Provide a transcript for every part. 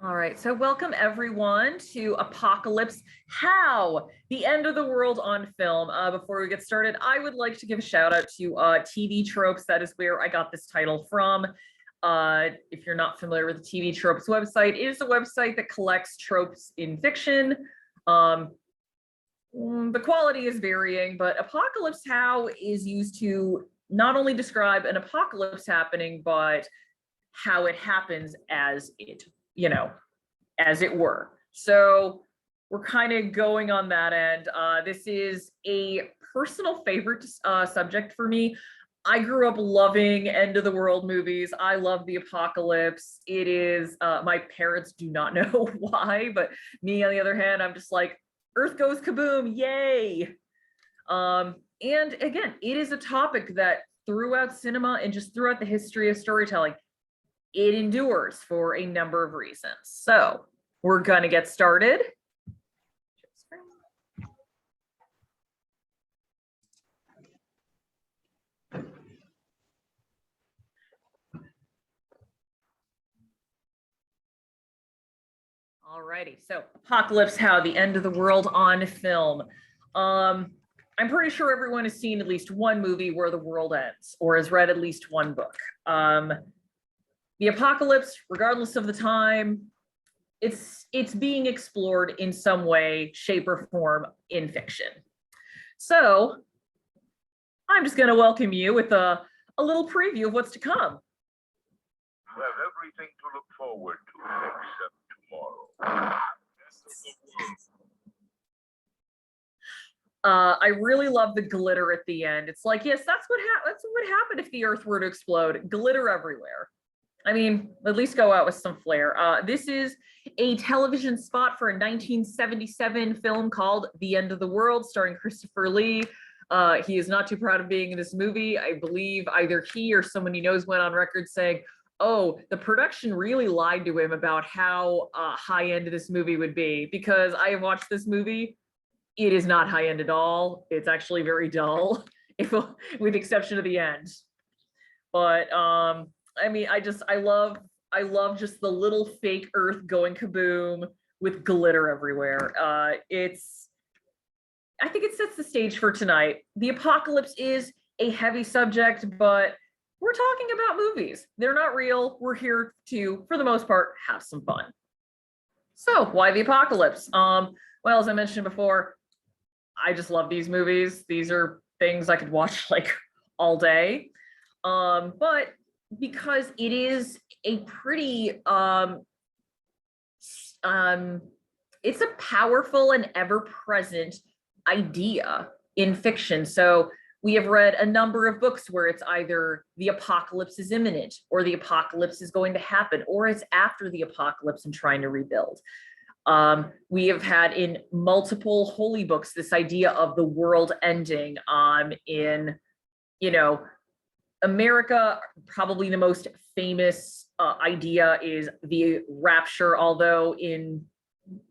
All right, so welcome everyone to Apocalypse How, the end of the world on film. Before we get started, I would like to give a shout out to TV Tropes. That is where I got this title from. If you're not familiar with the TV Tropes website, it is a website that collects tropes in fiction. The quality is varying, but Apocalypse How is used to not only describe an apocalypse happening, but how it happens as it were. So we're kind of going on that end. This is a personal favorite subject for me. I grew up loving end of the world movies. I love the apocalypse. It is, my parents do not know why, but me on the other hand, I'm just like, Earth goes kaboom, yay. And again, it is a topic that throughout cinema and just throughout the history of storytelling, it endures for a number of reasons. So we're gonna get started. Alrighty, so Apocalypse How, the end of the world on film. I'm pretty sure everyone has seen at least one movie where the world ends or has read at least one book. The apocalypse, regardless of the time, it's being explored in some way, shape, or form in fiction. So I'm just going to welcome you with a little preview of what's to come. You have everything to look forward to except tomorrow. I really love the glitter at the end. It's like, yes, that's what would happen if the Earth were to explode. Glitter everywhere. I mean, at least go out with some flair. This is a television spot for a 1977 film called The End of the World, starring Christopher Lee. He is not too proud of being in this movie. I believe either he or someone he knows went on record saying, oh, the production really lied to him about how high-end this movie would be, because I have watched this movie. It is not high-end at all. It's actually very dull, with the exception of the end. But I mean, I love just the little fake Earth going kaboom with glitter everywhere. I think it sets the stage for tonight. The apocalypse is a heavy subject, but we're talking about movies. They're not real. We're here to, for the most part, have some fun. So why the apocalypse? Well, as I mentioned before, I just love these movies. These are things I could watch like all day. But because it is a pretty it's a powerful and ever-present idea in fiction. So we have read a number of books where it's either the apocalypse is imminent, or the apocalypse is going to happen, or it's after the apocalypse and trying to rebuild. We have had in multiple holy books this idea of the world ending. In America, probably the most famous idea is the rapture, although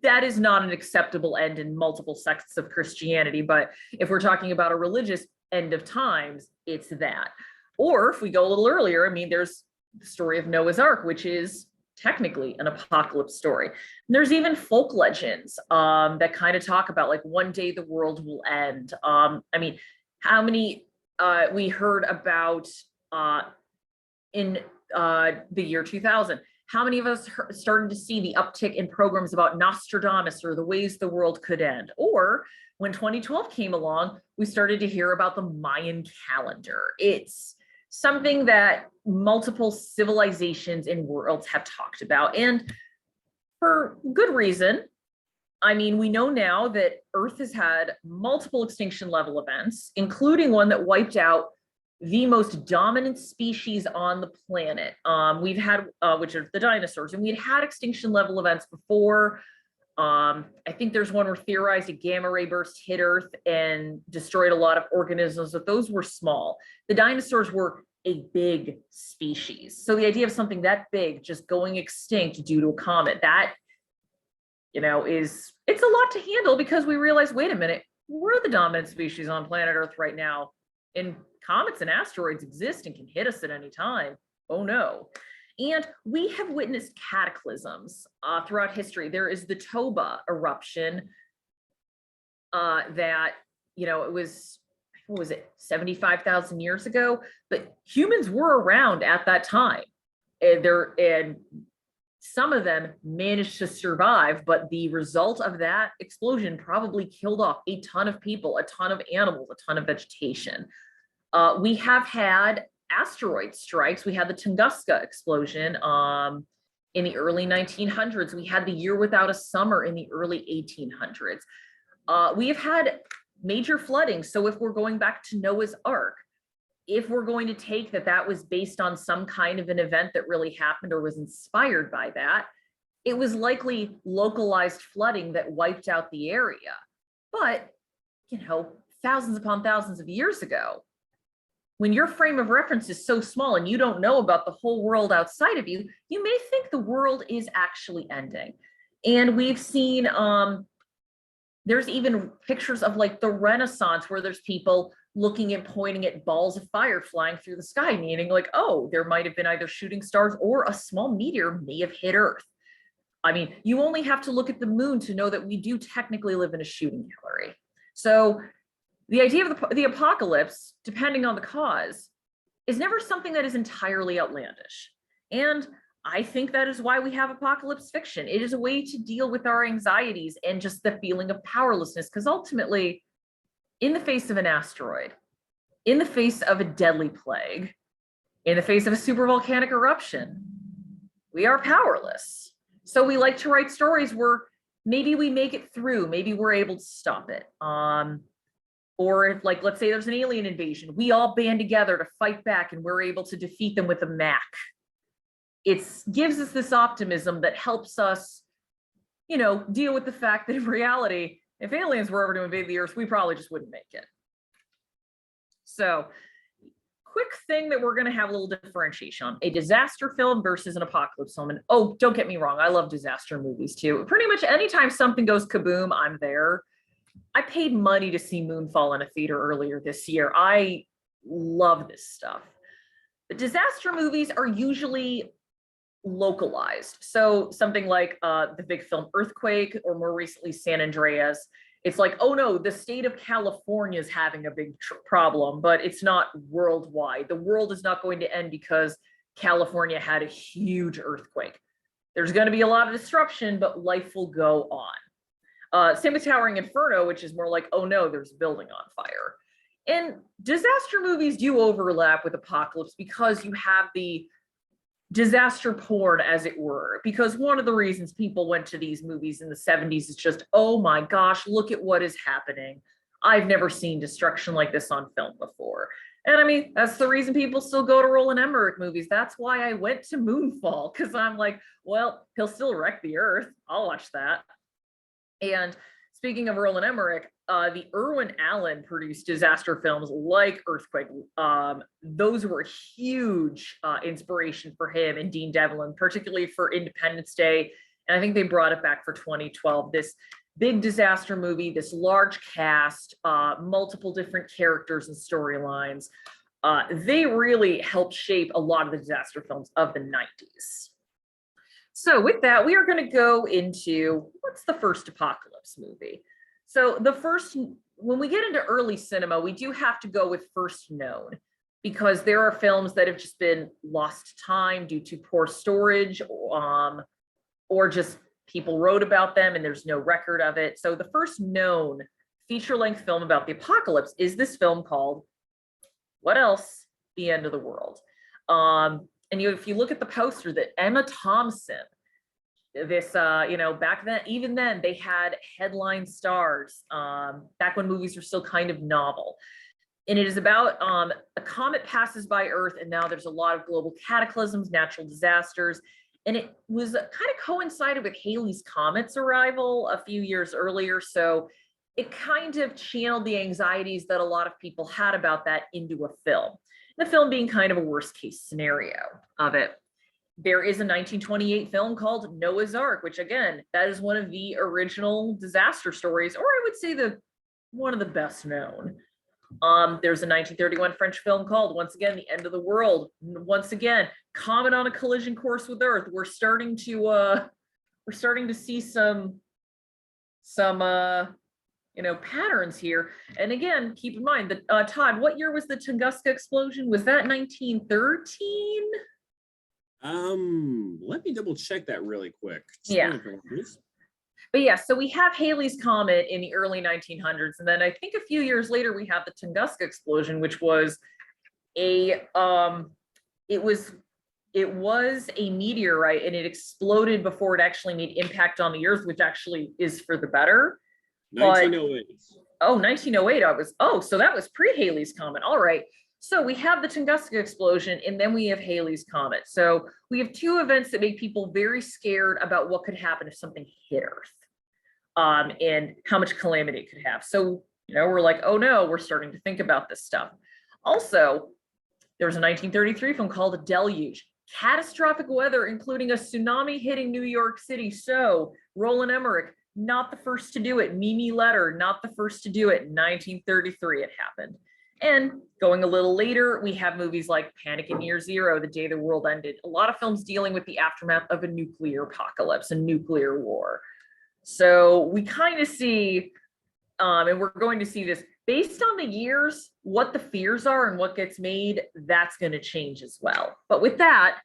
that is not an acceptable end in multiple sects of Christianity. But if we're talking about a religious end of times, it's that. Or if we go a little earlier, I mean, there's the story of Noah's Ark, which is technically an apocalypse story. And there's even folk legends that kind of talk about like one day the world will end. I mean, how many we heard about in the year 2000. How many of us started to see the uptick in programs about Nostradamus or the ways the world could end? Or when 2012 came along, we started to hear about the Mayan calendar. It's something that multiple civilizations and worlds have talked about, and for good reason. I mean, we know now that Earth has had multiple extinction level events, including one that wiped out the most dominant species on the planet. We've had, which are the dinosaurs, and we'd had extinction level events before. I think there's one where theorized a gamma ray burst hit Earth and destroyed a lot of organisms, but those were small. The dinosaurs were a big species. So the idea of something that big just going extinct due to a comet, that, it's a lot to handle, because we realize, wait a minute, we're the dominant species on planet Earth right now. And comets and asteroids exist and can hit us at any time. Oh no. And we have witnessed cataclysms throughout history. There is the Toba eruption that, it was, what was it, 75,000 years ago? But humans were around at that time. And some of them managed to survive, but the result of that explosion probably killed off a ton of people, a ton of animals, a ton of vegetation. We have had asteroid strikes. We had the Tunguska explosion in the early 1900s. We had the year without a summer in the early 1800s. We have had major flooding. So if we're going back to Noah's Ark, if we're going to take that was based on some kind of an event that really happened or was inspired by that, it was likely localized flooding that wiped out the area. But, thousands upon thousands of years ago, when your frame of reference is so small and you don't know about the whole world outside of you, you may think the world is actually ending. And we've seen, there's even pictures of like the Renaissance where there's people looking and pointing at balls of fire flying through the sky, meaning like, oh, there might have been either shooting stars or a small meteor may have hit Earth. I mean, you only have to look at the moon to know that we do technically live in a shooting gallery. So the idea of the apocalypse, depending on the cause, is never something that is entirely outlandish. And I think that is why we have apocalypse fiction. It is a way to deal with our anxieties and just the feeling of powerlessness, because ultimately, in the face of an asteroid, in the face of a deadly plague, in the face of a supervolcanic eruption, we are powerless. So we like to write stories where maybe we make it through, maybe we're able to stop it. Or if, like, let's say there's an alien invasion, we all band together to fight back and we're able to defeat them with a Mac. It gives us this optimism that helps us, deal with the fact that in reality, if aliens were ever to invade the Earth, we probably just wouldn't make it. So, quick thing that we're going to have a little differentiation on: a disaster film versus an apocalypse film. And oh, don't get me wrong, I love disaster movies too. Pretty much anytime something goes kaboom, I'm there. I paid money to see Moonfall in a theater earlier this year. I love this stuff. But disaster movies are usually localized. So something like the big film Earthquake, or more recently San Andreas. It's like, oh no, the state of California is having a big problem, but it's not worldwide. The world is not going to end because California had a huge earthquake. There's going to be a lot of disruption, but life will go on. Same with Towering Inferno, which is more like, oh no, there's a building on fire. And disaster movies do overlap with apocalypse because you have the disaster porn, as it were, because one of the reasons people went to these movies in the 70s is just, oh my gosh, look at what is happening. I've never seen destruction like this on film before. And I mean, that's the reason people still go to Roland Emmerich movies. That's why I went to Moonfall, because I'm like, well, he'll still wreck the Earth. I'll watch that. And speaking of Roland Emmerich, the Irwin Allen produced disaster films like Earthquake. Those were huge inspiration for him and Dean Devlin, particularly for Independence Day. And I think they brought it back for 2012. This big disaster movie, this large cast, multiple different characters and storylines. They really helped shape a lot of the disaster films of the 90s. So with that, we are going to go into what's the first apocalypse movie. So the first, when we get into early cinema, we do have to go with first known, because there are films that have just been lost to time due to poor storage, or just people wrote about them and there's no record of it. So the first known feature-length film about the apocalypse is this film called, what else? The End of the World. And if you look at the poster, that Emma Thompson, this, back then, even then, they had headline stars, back when movies were still kind of novel. And it is about a comet passes by Earth, and now there's a lot of global cataclysms, natural disasters. And it was kind of coincided with Halley's Comet's arrival a few years earlier. So it kind of channeled the anxieties that a lot of people had about that into a film. The film being kind of a worst case scenario of it. There is a 1928 film called Noah's Ark, which again, that is one of the original disaster stories, or I would say one of the best known. There's a 1931 French film called, once again, The End of the World. Once again, comet on a collision course with Earth. We're starting to see some patterns here. And again, keep in mind that Todd, what year was the Tunguska explosion? Was that 1913? Let me double check that really quick. Yeah. But yeah, so we have Halley's Comet in the early 1900s, and then I think a few years later we have the Tunguska explosion, which was it was a meteorite, and it exploded before it actually made impact on the Earth, which actually is for the better. 1908. Oh, 1908. So that was pre-Halley's Comet. All right. So we have the Tunguska explosion, and then we have Halley's Comet. So we have two events that make people very scared about what could happen if something hit Earth, and how much calamity it could have. So, we're like, oh no, we're starting to think about this stuff. Also, there was a 1933 film called A Deluge. Catastrophic weather, including a tsunami hitting New York City. So Roland Emmerich, not the first to do it. Mimi Letter, not the first to do it. 1933 it happened. And going a little later, we have movies like Panic in Year Zero, The Day the World Ended. A lot of films dealing with the aftermath of a nuclear apocalypse, a nuclear war. So we kind of see, and we're going to see this, based on the years, what the fears are and what gets made, that's going to change as well. But with that,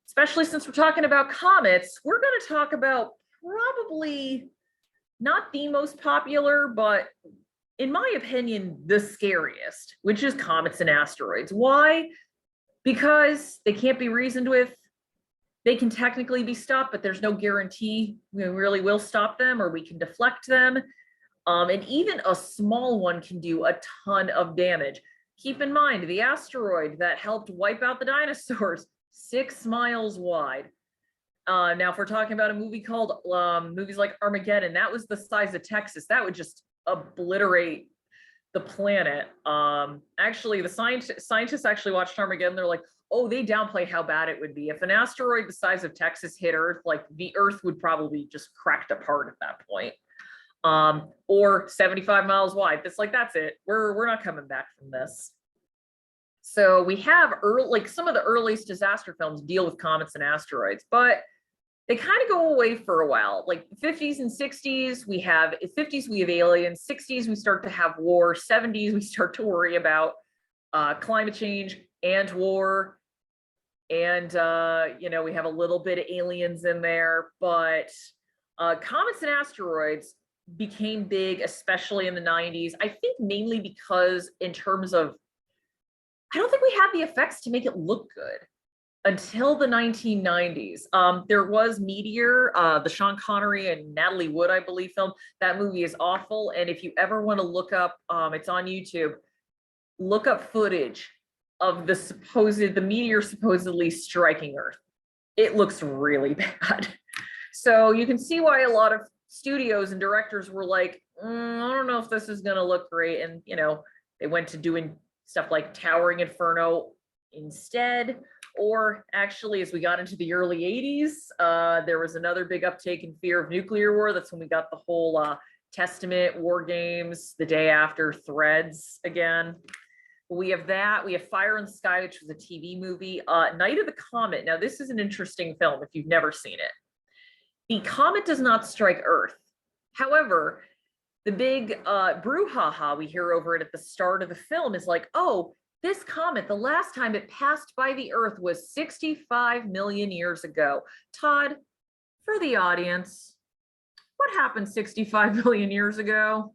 especially since we're talking about comets, we're going to talk about probably not the most popular, but in my opinion, the scariest, which is comets and asteroids. Why? Because they can't be reasoned with. They can technically be stopped, but there's no guarantee we really will stop them or we can deflect them. And even a small one can do a ton of damage. Keep in mind, the asteroid that helped wipe out the dinosaurs, 6 miles wide. Now, if we're talking about a movie called movies like Armageddon, that was the size of Texas. That would just obliterate the planet. Actually, the scientists actually watched Armageddon. They're like, oh, they downplay how bad it would be. If an asteroid the size of Texas hit Earth, like the Earth would probably just cracked apart at that point. Or 75 miles wide. That's it. We're not coming back from this. So we have some of the earliest disaster films deal with comets and asteroids, but they kind of go away for a while. Like 50s and 60s, we have aliens. 60s, we start to have war. 70s, we start to worry about climate change and war. And, we have a little bit of aliens in there, but comets and asteroids became big, especially in the 90s. I think mainly because in terms of, I don't think we had the effects to make it look good until the 1990s. There was Meteor, the Sean Connery and Natalie Wood, I believe, film. That movie is awful. And if you ever want to look up, it's on YouTube, look up footage of the meteor supposedly striking Earth. It looks really bad. So you can see why a lot of studios and directors were like, I don't know if this is going to look great. And, they went to doing stuff like Towering Inferno instead. Or actually, as we got into the early 80s, there was another big uptake in fear of nuclear war. That's when we got the whole Testament, War Games, The Day After, Threads again. We have that. We have Fire in the Sky, which was a TV movie. Night of the Comet. Now, this is an interesting film if you've never seen it. The comet does not strike Earth. However, the big brouhaha we hear over it at the start of the film is like, oh, this comet, the last time it passed by the Earth was 65 million years ago. Todd, for the audience, what happened 65 million years ago?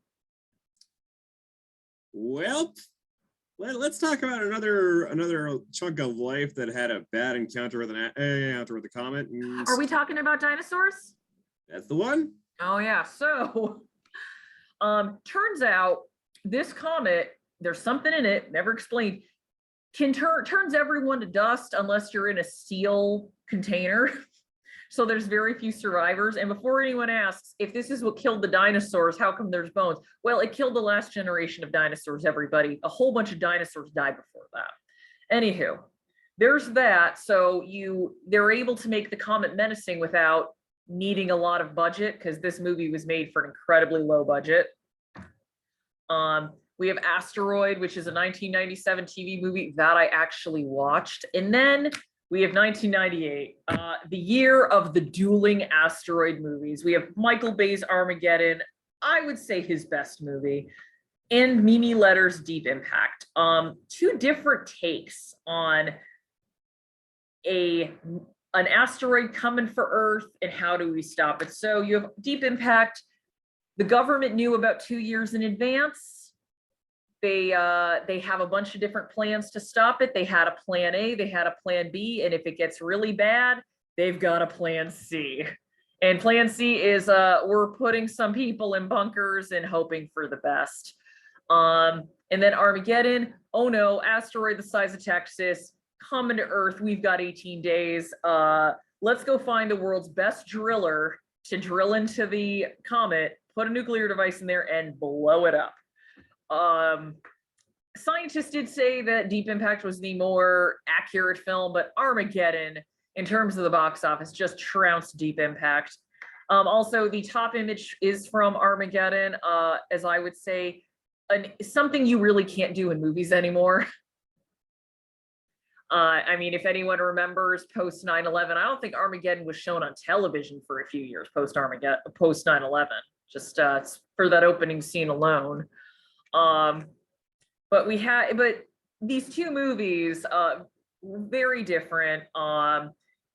Well, let's talk about another chunk of life that had a bad encounter with the comet. Are we talking about dinosaurs? That's the one. Oh yeah. So, turns out this comet, there's something in it, never explained, turns everyone to dust unless you're in a steel container. So there's very few survivors. And before anyone asks, if this is what killed the dinosaurs, how come there's bones? Well, it killed the last generation of dinosaurs, everybody. A whole bunch of dinosaurs died before that. Anywho, there's that. So they're able to make the comet menacing without needing a lot of budget, because this movie was made for an incredibly low budget. We have Asteroid, which is a 1997 TV movie that I actually watched. And then we have 1998, the year of the dueling asteroid movies. We have Michael Bay's Armageddon, I would say his best movie, and Mimi Letter's Deep Impact. Two different takes on an asteroid coming for Earth and how do we stop it. So you have Deep Impact. The government knew about 2 years in advance. They have a bunch of different plans to stop it. They had a plan A, they had a plan B, and if it gets really bad, they've got a plan C. And plan C is we're putting some people in bunkers and hoping for the best. And then Armageddon, oh no, asteroid the size of Texas, coming to Earth, we've got 18 days. Let's go find the world's best driller to drill into the comet, put a nuclear device in there and blow it up. Scientists did say that Deep Impact was the more accurate film, but Armageddon, in terms of the box office, just trounced Deep Impact. Also, the top image is from Armageddon, as I would say, something you really can't do in movies anymore. I mean, if anyone remembers post 9/11, I don't think Armageddon was shown on television for a few years post 9/11, just for that opening scene alone. But these two movies, very different.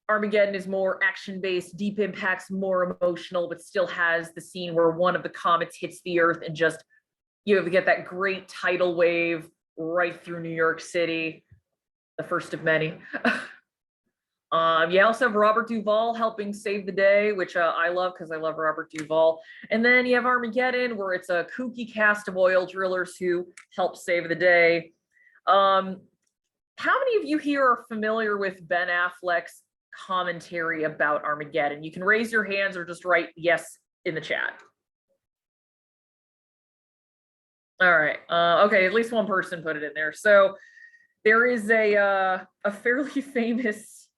Armageddon is more action-based, Deep Impact's more emotional, but still has the scene where one of the comets hits the Earth and just, you get that great tidal wave right through New York City, the first of many. You also have Robert Duvall helping save the day, which I love because I love Robert Duvall. And then you have Armageddon, where it's a kooky cast of oil drillers who help save the day. How many of you here are familiar with Ben Affleck's commentary about Armageddon? You can raise your hands or just write yes in the chat. All right. Okay, at least one person put it in there. So there is a fairly famous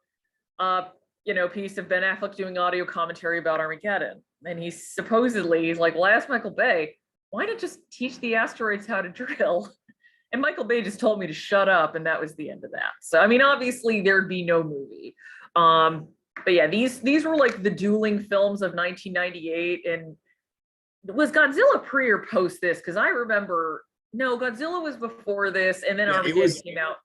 piece of Ben Affleck doing audio commentary about Armageddon. And he's supposedly like, well, ask Michael Bay, why not just teach the asteroids how to drill? And Michael Bay just told me to shut up, and that was the end of that. So, I mean, obviously there'd be no movie. But yeah, these were like the dueling films of 1998. And was Godzilla pre or post this? Because I remember, no, Godzilla was before this, and then Armageddon came out.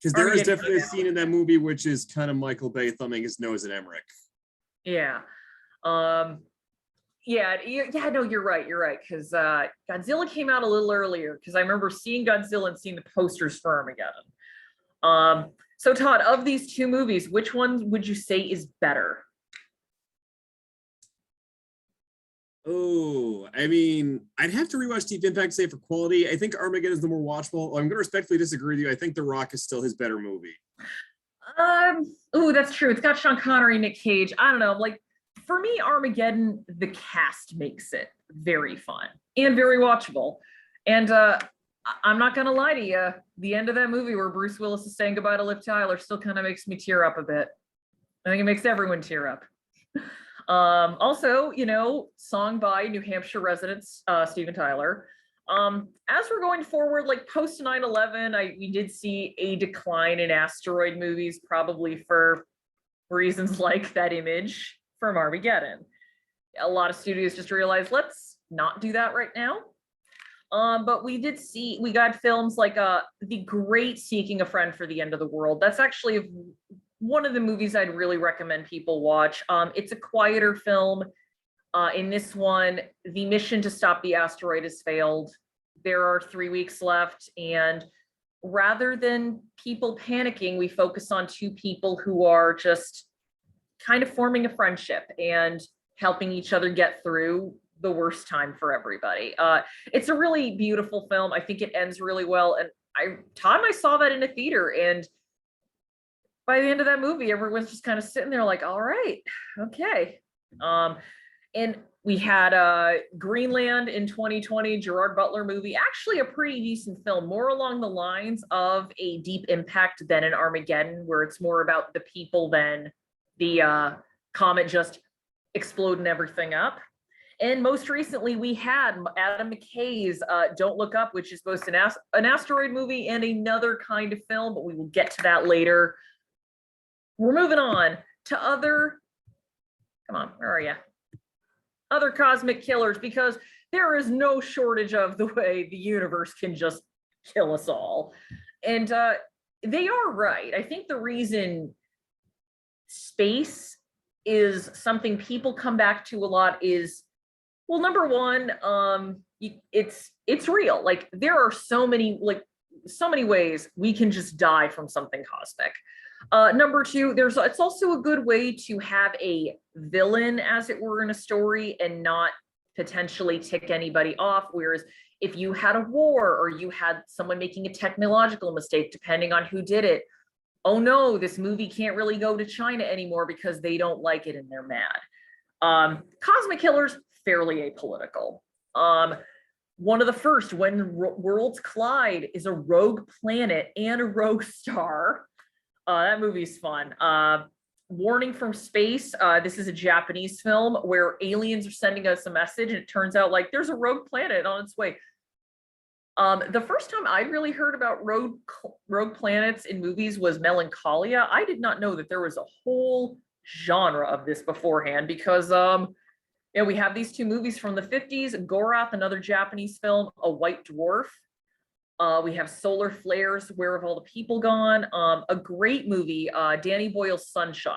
Because there is definitely a scene in that movie which is kind of Michael Bay thumbing his nose at Emmerich. Yeah. No, you're right. Because Godzilla came out a little earlier, because I remember seeing Godzilla and seeing the posters for Armageddon. So Todd, of these two movies, which one would you say is better? Oh, I mean, I'd have to rewatch Deep Impact, say for quality. I think Armageddon is the more watchable. I'm going to respectfully disagree with you. I think The Rock is still his better movie. That's true. It's got Sean Connery, Nick Cage. I don't know. Like, for me, Armageddon, the cast makes it very fun and very watchable. And I'm not going to lie to you. The end of that movie where Bruce Willis is saying goodbye to Liv Tyler still kind of makes me tear up a bit. I think it makes everyone tear up. Also, song by New Hampshire resident Steven Tyler. As we're going forward, like post 9/11, we did see a decline in asteroid movies, probably for reasons like that image from Armageddon. A lot of studios just realized, let's not do that right now. But we got films like the great Seeking a Friend for the End of the World. That's actually one of the movies I'd really recommend people watch. It's a quieter film. In this one, the mission to stop the asteroid has failed. There are 3 weeks left, and rather than people panicking, we focus on two people who are just kind of forming a friendship and helping each other get through the worst time for everybody. It's a really beautiful film. I think it ends really well. And Todd and I saw that in a theater, and by the end of that movie, everyone's just kind of sitting there like, all right, okay. And we had Greenland in 2020, Gerard Butler movie, actually a pretty decent film, more along the lines of a Deep Impact than an Armageddon, where it's more about the people than the comet just exploding everything up. And most recently, we had Adam McKay's Don't Look Up, which is both an asteroid movie and another kind of film, but we will get to that later. We're moving on to other, come on, where are you? Other cosmic killers, because there is no shortage of the way the universe can just kill us all. And they are right. I think the reason space is something people come back to a lot is, well, number one, it's real. Like there are so many ways we can just die from something cosmic. Number two, it's also a good way to have a villain, as it were, in a story and not potentially tick anybody off. Whereas if you had a war or you had someone making a technological mistake, depending on who did it, oh no, this movie can't really go to China anymore because they don't like it and they're mad. Cosmic killers, fairly apolitical. One of the first, When Worlds Collide, is a rogue planet and a rogue star. That movie's fun. Warning from Space. This is a Japanese film where aliens are sending us a message and it turns out like there's a rogue planet on its way. The first time I'd really heard about rogue planets in movies was Melancholia. I did not know that there was a whole genre of this beforehand because we have these two movies from the 50s, Gorath, another Japanese film, A White Dwarf. We have Solar Flares, Where Have All the People Gone? A great movie, Danny Boyle's Sunshine.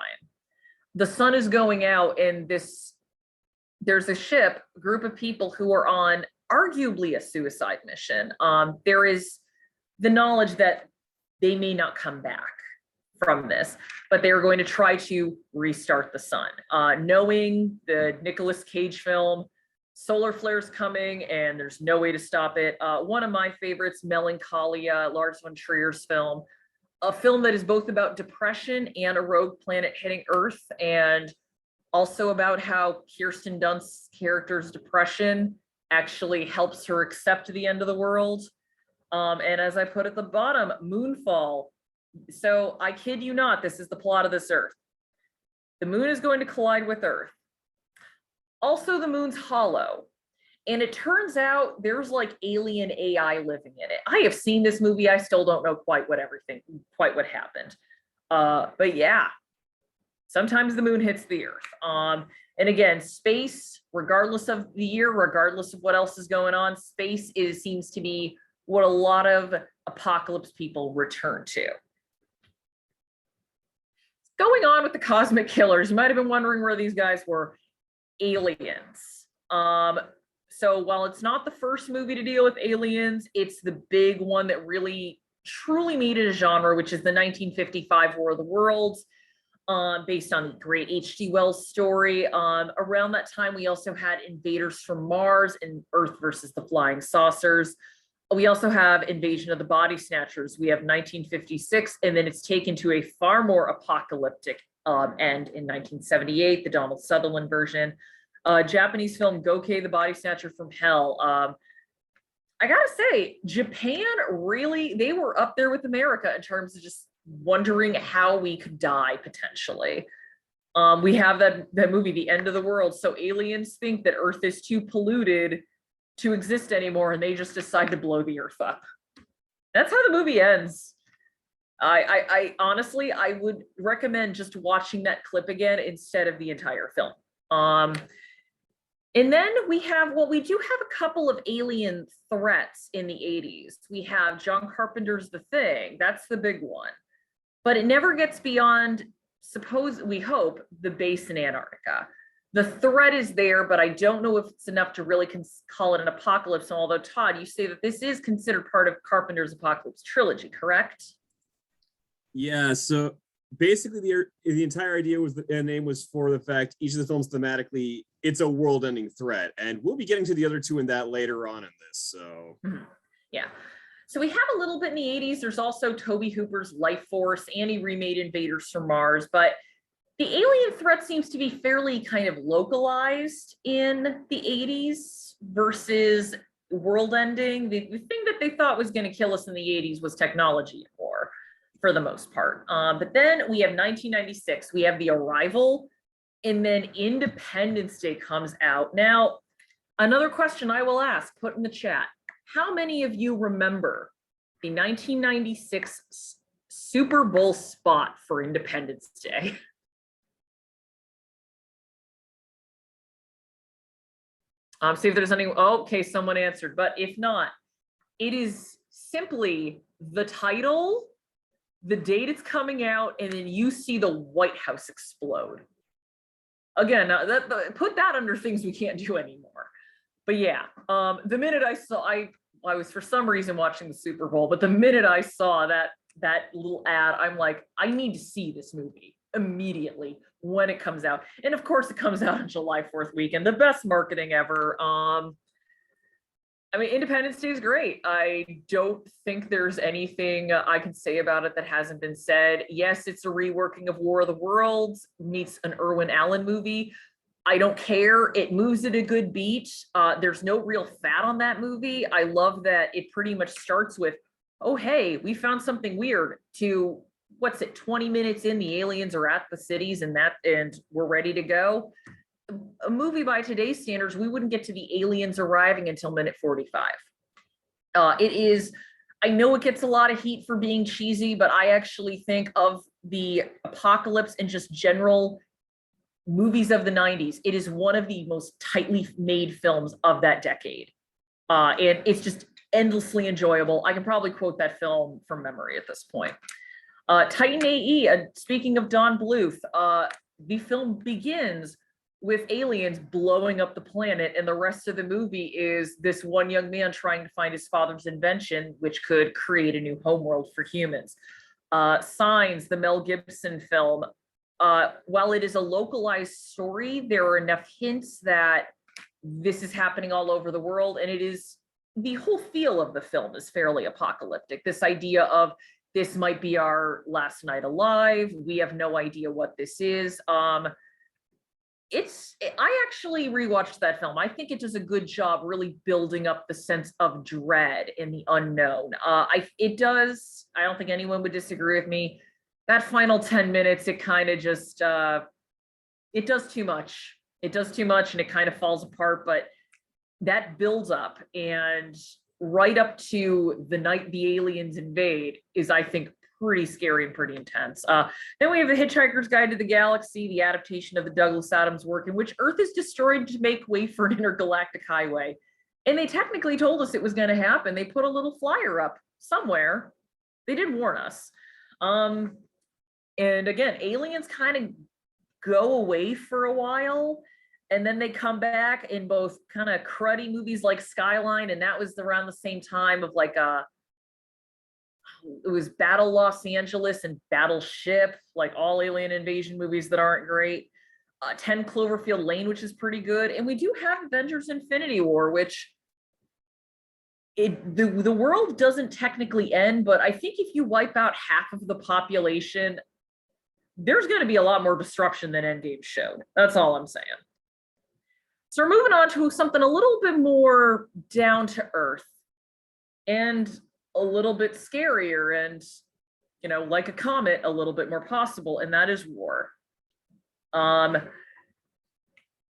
The sun is going out and there's a group of people who are on arguably a suicide mission. There is the knowledge that they may not come back from this, but they are going to try to restart the sun. Knowing the Nicolas Cage film, Solar Flares coming and there's no way to stop it. One of my favorites, Melancholia, Lars von Trier's film, a film that is both about depression and a rogue planet hitting Earth, and also about how Kirsten Dunst's character's depression actually helps her accept the end of the world. And as I put at the bottom, Moonfall. So I kid you not, this is the plot of this Earth. The moon is going to collide with Earth. Also, the moon's hollow. And it turns out there's like alien AI living in it. I have seen this movie. I still don't know quite what happened. But yeah, sometimes the moon hits the Earth. And again, space, regardless of the year, regardless of what else is going on, space seems to be what a lot of apocalypse people return to. Going on with the cosmic killers, you might have been wondering where these guys were. Aliens. So while it's not the first movie to deal with aliens, it's the big one that really truly made it a genre, which is the 1955 War of the Worlds, based on the great H.G. Wells story. Around that time, we also had Invaders from Mars and Earth versus the Flying Saucers. We also have Invasion of the Body Snatchers. We have 1956, and then it's taken to a far more apocalyptic end in 1978, the Donald Sutherland version. Japanese film Gokei the Body Snatcher from Hell. I gotta say, Japan really, they were up there with America in terms of just wondering how we could die potentially. We have that movie, The End of the World. So aliens think that Earth is too polluted to exist anymore, and they just decide to blow the Earth up. That's how the movie ends. I honestly, I would recommend just watching that clip again instead of the entire film. And then we do have a couple of alien threats in the 80s. We have John Carpenter's The Thing. That's the big one. But it never gets beyond, we hope, the base in Antarctica. The threat is there, but I don't know if it's enough to really call it an apocalypse. And although, Todd, you say that this is considered part of Carpenter's Apocalypse trilogy, correct? Yeah, so basically the entire idea was the name was for the fact each of the films thematically, it's a world-ending threat. And we'll be getting to the other two in that later on in this. So yeah. So we have a little bit in the 80s. There's also Tobe Hooper's Life Force, and he remade Invaders from Mars, but the alien threat seems to be fairly kind of localized in the 80s versus world ending. The thing that they thought was going to kill us in the 80s was technology war, for the most part. But then we have 1996, we have The Arrival, and then Independence Day comes out. Now, Another question I will ask, put in the chat. How many of you remember the 1996 Super Bowl spot for Independence Day? See if there's any, oh, okay, someone answered, but if not, it is simply the title, the date it's coming out, and then you see the White House explode. Again, put that under things we can't do anymore. But yeah, the minute I saw, I was for some reason watching the Super Bowl, but the minute I saw that little ad, I'm like, I need to see this movie immediately when it comes out. And of course it comes out on July 4th weekend, the best marketing ever. I mean, Independence Day is great. I don't think there's anything I can say about it that hasn't been said. Yes, it's a reworking of War of the Worlds meets an Irwin Allen movie. I don't care. It moves at a good beat. There's no real fat on that movie. I love that it pretty much starts with, oh, hey, we found something weird, to what's it, 20 minutes in, the aliens are at the cities and we're ready to go. A movie by today's standards, we wouldn't get to the aliens arriving until minute 45. It is, I know it gets a lot of heat for being cheesy, but I actually think of the apocalypse and just general movies of the 90s, it is one of the most tightly made films of that decade. And it's just endlessly enjoyable. I can probably quote that film from memory at this point. Titan AE, speaking of Don Bluth, the film begins with aliens blowing up the planet, and the rest of the movie is this one young man trying to find his father's invention, which could create a new homeworld for humans. Signs, the Mel Gibson film, while it is a localized story, there are enough hints that this is happening all over the world, and it is, the whole feel of the film is fairly apocalyptic. This idea of this might be our last night alive. We have no idea what this is. I actually rewatched that film. I think it does a good job really building up the sense of dread in the unknown. It does, I don't think anyone would disagree with me. That final 10 minutes, it kind of just, it does too much. It does too much and it kind of falls apart, but that builds up, and right up to the night the aliens invade is, I think, pretty scary and pretty intense. Then we have The Hitchhiker's Guide to the Galaxy, the adaptation of the Douglas Adams work in which Earth is destroyed to make way for an intergalactic highway. And they technically told us it was going to happen. They put a little flyer up somewhere. They did warn us. And again, aliens kind of go away for a while, and then they come back in both kind of cruddy movies like Skyline, and that was around the same time of like it was Battle Los Angeles and Battleship, like all alien invasion movies that aren't great. 10 Cloverfield Lane, which is pretty good. And we do have Avengers Infinity War, which the world doesn't technically end, but I think if you wipe out half of the population, there's going to be a lot more destruction than Endgame showed. That's all I'm saying. So we're moving on to something a little bit more down to earth and a little bit scarier and, you know, like a comet, a little bit more possible, and that is war.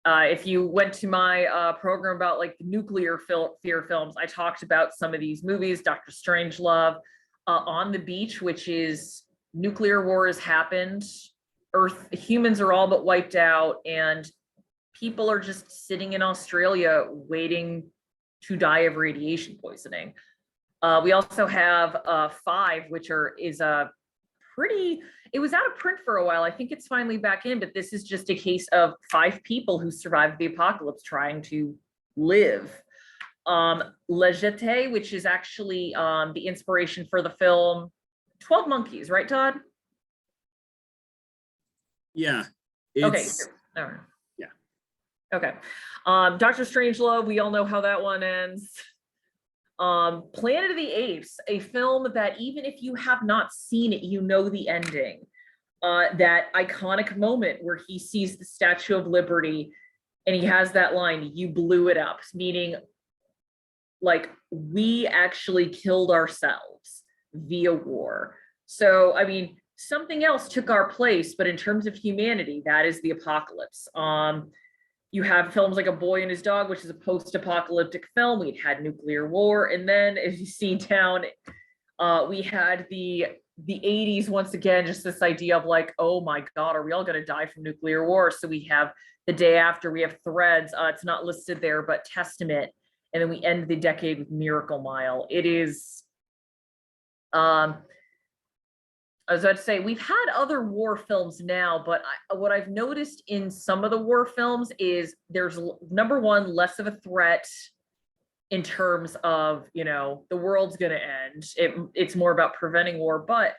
If you went to my program about like the nuclear fear films, I talked about some of these movies, Dr. Strangelove, On the Beach, which is nuclear war has happened. Humans are all but wiped out, and people are just sitting in Australia waiting to die of radiation poisoning. We also have 5, which is a pretty, it was out of print for a while. I think it's finally back in, but this is just a case of 5 people who survived the apocalypse trying to live. La Jetée, which is actually the inspiration for the film 12 Monkeys, right, Todd? Yeah. Okay. All right. Yeah. Okay. Dr. Strangelove, we all know how that one ends. Planet of the Apes, a film that even if you have not seen it, you know the ending. That iconic moment where he sees the Statue of Liberty and he has that line, "You blew it up," meaning like we actually killed ourselves via war. So, I mean, something else took our place, but in terms of humanity, that is the apocalypse. You have films like A Boy and His Dog, which is a post-apocalyptic film. We'd had nuclear war, and then as you see down, we had the 80s once again, just this idea of like, oh my God, are we all going to die from nuclear war? So we have the day after, we have Threads. It's not listed there, but Testament, and then we end the decade with Miracle Mile. It is, I was about to say, we've had other war films now, but what I've noticed in some of the war films is there's, number one, less of a threat in terms of, you know, the world's going to end. It's more about preventing war, but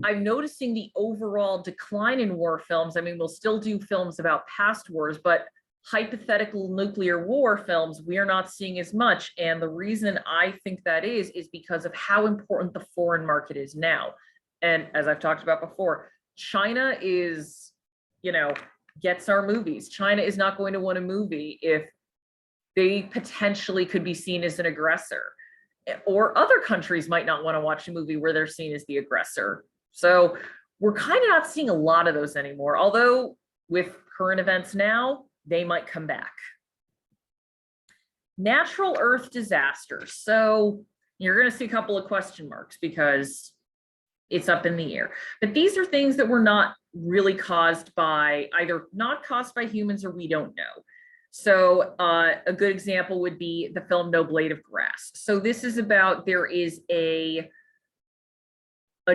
I'm noticing the overall decline in war films. I mean, we'll still do films about past wars, but hypothetical nuclear war films, we are not seeing as much. And the reason I think that is because of how important the foreign market is now. And as I've talked about before, China is, you know, gets our movies. China is not going to want a movie if they potentially could be seen as an aggressor, or other countries might not want to watch a movie where they're seen as the aggressor. So we're kind of not seeing a lot of those anymore. Although with current events now, they might come back. Natural Earth disasters. So you're going to see a couple of question marks because it's up in the air. But these are things that were not really caused by, either not caused by humans or we don't know. So a good example would be the film No Blade of Grass. So this is about, there is a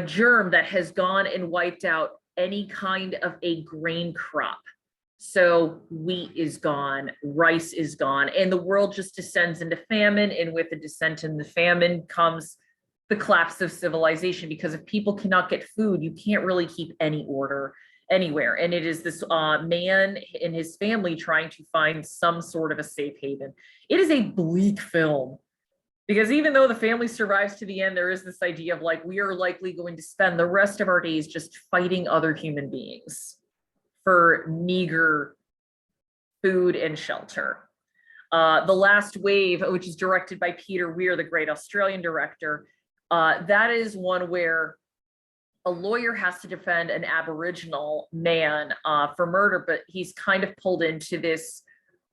germ that has gone and wiped out any kind of a grain crop. So wheat is gone, rice is gone, and the world just descends into famine. And with the descent in the famine comes the collapse of civilization, because if people cannot get food, you can't really keep any order anywhere. And it is this man and his family trying to find some sort of a safe haven. It is a bleak film, because even though the family survives to the end, there is this idea of like, we are likely going to spend the rest of our days just fighting other human beings for meager food and shelter. The Last Wave, which is directed by Peter Weir, the great Australian director, that is one where a lawyer has to defend an Aboriginal man for murder, but he's kind of pulled into this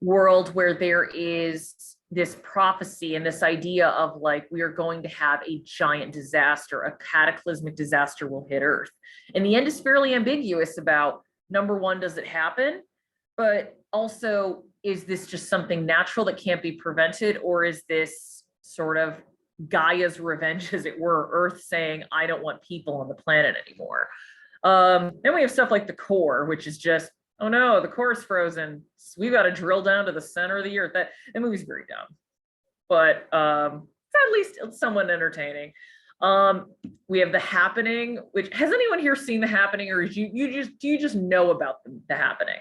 world where there is this prophecy and this idea of like, we are going to have a giant disaster, a cataclysmic disaster will hit Earth. And the end is fairly ambiguous about, number one, does it happen? But also, is this just something natural that can't be prevented? Or is this sort of Gaia's revenge, as it were, Earth saying, I don't want people on the planet anymore? Then we have stuff like The Core, which is just, oh no, the core is frozen. We've got to drill down to the center of the earth. That movie's very dumb, but it's at least somewhat entertaining. We have The Happening, which, has anyone here seen The Happening, or do you just know about The Happening?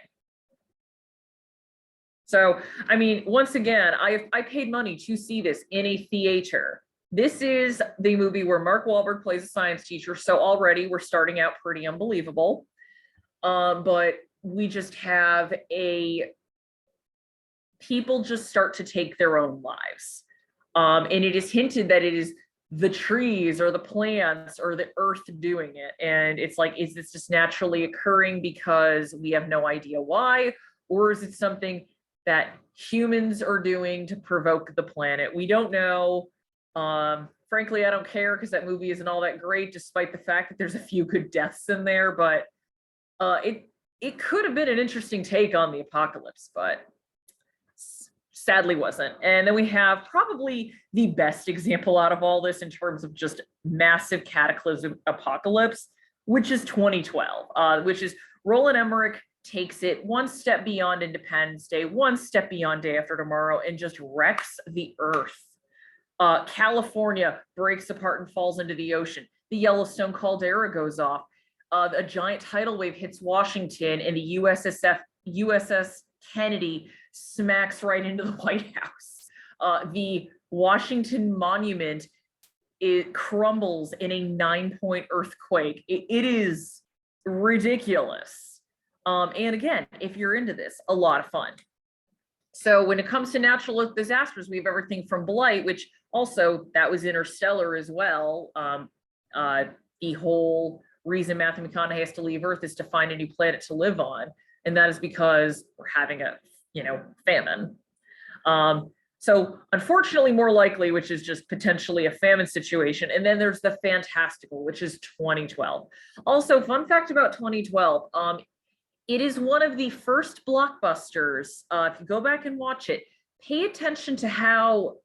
So, I mean, once again, I paid money to see this in a theater. This is the movie where Mark Wahlberg plays a science teacher. So already we're starting out pretty unbelievable. But we just have people just start to take their own lives. And it is hinted that it is the trees or the plants or the earth doing it. And it's like, is this just naturally occurring because we have no idea why? Or is it something that humans are doing to provoke the planet? We don't know. Frankly, I don't care, because that movie isn't all that great, despite the fact that there's a few good deaths in there. But it could have been an interesting take on the apocalypse, but sadly wasn't. And then we have probably the best example out of all this in terms of just massive cataclysm apocalypse, which is 2012, which is Roland Emmerich takes it one step beyond Independence Day, one step beyond Day After Tomorrow, and just wrecks the earth. California breaks apart and falls into the ocean. The Yellowstone caldera goes off. A giant tidal wave hits Washington, and the USS Kennedy smacks right into the White House. The Washington Monument, it crumbles in a 9-point earthquake. It is ridiculous. And again, if you're into this, a lot of fun. So when it comes to natural disasters, we have everything from blight, which also, that was Interstellar as well. The whole reason Matthew McConaughey has to leave Earth is to find a new planet to live on. and that is because we're having a, famine. So unfortunately, more likely, which is just potentially a famine situation. And then there's the fantastical, which is 2012. Also, fun fact about 2012, it is one of the first blockbusters. If you go back and watch it, pay attention to how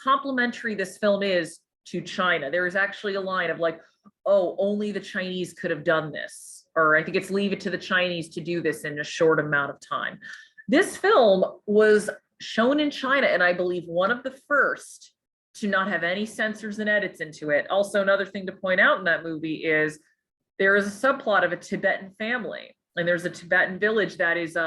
complimentary this film is to China. There is actually a line of like, oh, only the Chinese could have done this. Or I think it's leave it to the Chinese to do this in a short amount of time. This film was shown in China, and I believe one of the first to not have any censors and edits into it. Also, another thing to point out in that movie is there is a subplot of a Tibetan family, and there's a Tibetan village that is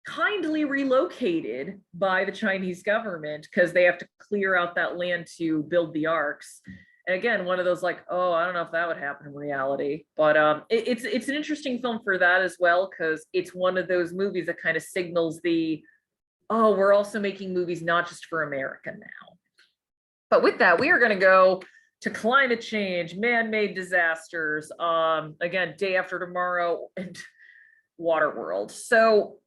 kindly relocated by the Chinese government because they have to clear out that land to build the arcs. And again, one of those like, oh, I don't know if that would happen in reality, but it's an interesting film for that as well, because it's one of those movies that kind of signals the, oh, we're also making movies not just for America now. But with that, we are going to go to climate change, man-made disasters, again, Day After Tomorrow and Waterworld. So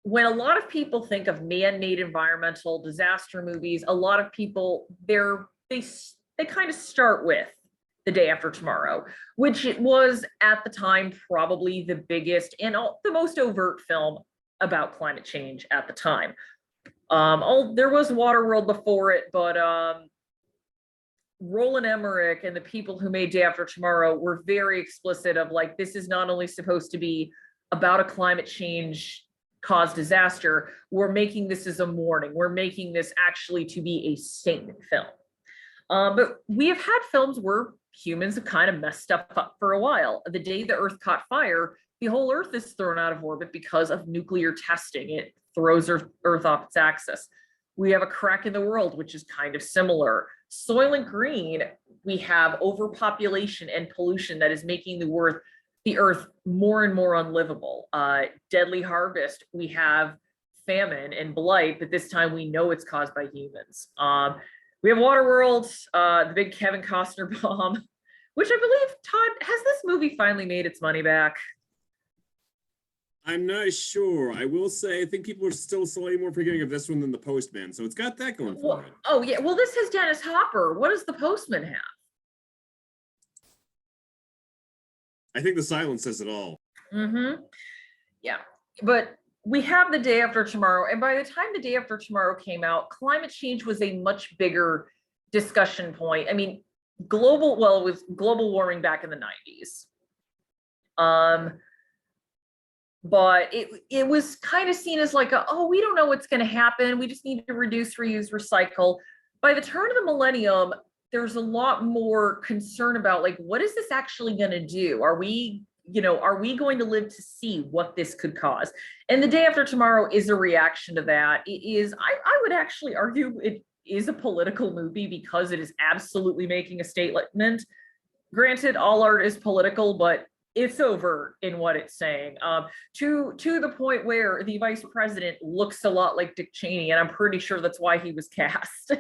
when a lot of people think of man-made environmental disaster movies, a lot of people, they kind of start with The Day After Tomorrow, which it was at the time probably the biggest and the most overt film about climate change at the time. There was Waterworld before it, but Roland Emmerich and the people who made Day After Tomorrow were very explicit of like, this is not only supposed to be about a climate change caused disaster, we're making this as a warning. We're making this actually to be a statement film. But we have had films where humans have kind of messed stuff up for a while. The day the Earth caught fire, the whole Earth is thrown out of orbit because of nuclear testing. It throws Earth off its axis. We have A Crack in the World, which is kind of similar. Soylent Green, we have overpopulation and pollution that is making the Earth more and more unlivable. Deadly Harvest, we have famine and blight, but this time we know it's caused by humans. We have Waterworld, the big Kevin Costner bomb, which I believe, Todd, has this movie finally made its money back? I'm not sure. I will say I think people are still slightly more forgiving of this one than The Postman, so it's got that going for it. Oh yeah, well this has Dennis Hopper. What does The Postman have? I think the silence says it all. Mm-hmm. Yeah, but we have The Day After Tomorrow, and by the time The Day After Tomorrow came out, climate change was a much bigger discussion point. I mean, it was global warming back in the 90s. But it was kind of seen as like, we don't know what's going to happen. We just need to reduce, reuse, recycle. By the turn of the millennium, there's a lot more concern about like, what is this actually going to do? Are we going to live to see what this could cause? And The Day After Tomorrow is a reaction to that. It is, I would actually argue it is a political movie because it is absolutely making a statement. Granted, all art is political, but it's overt in what it's saying, to the point where the vice president looks a lot like Dick Cheney, and I'm pretty sure that's why he was cast.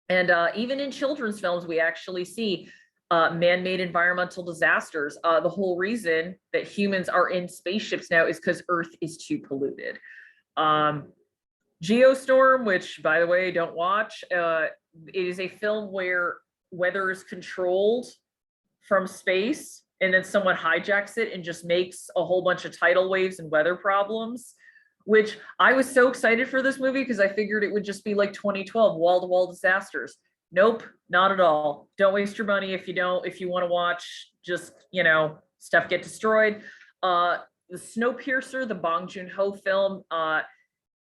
And even in children's films, we actually see man-made environmental disasters. The whole reason that humans are in spaceships now is because Earth is too polluted. Geostorm, which by the way, don't watch, it is a film where weather is controlled from space, and then someone hijacks it and just makes a whole bunch of tidal waves and weather problems, which I was so excited for this movie because I figured it would just be like 2012 wall-to-wall disasters. Nope, not at all. Don't waste your money if you want to watch just, stuff get destroyed. The Snowpiercer, the Bong Joon-ho film,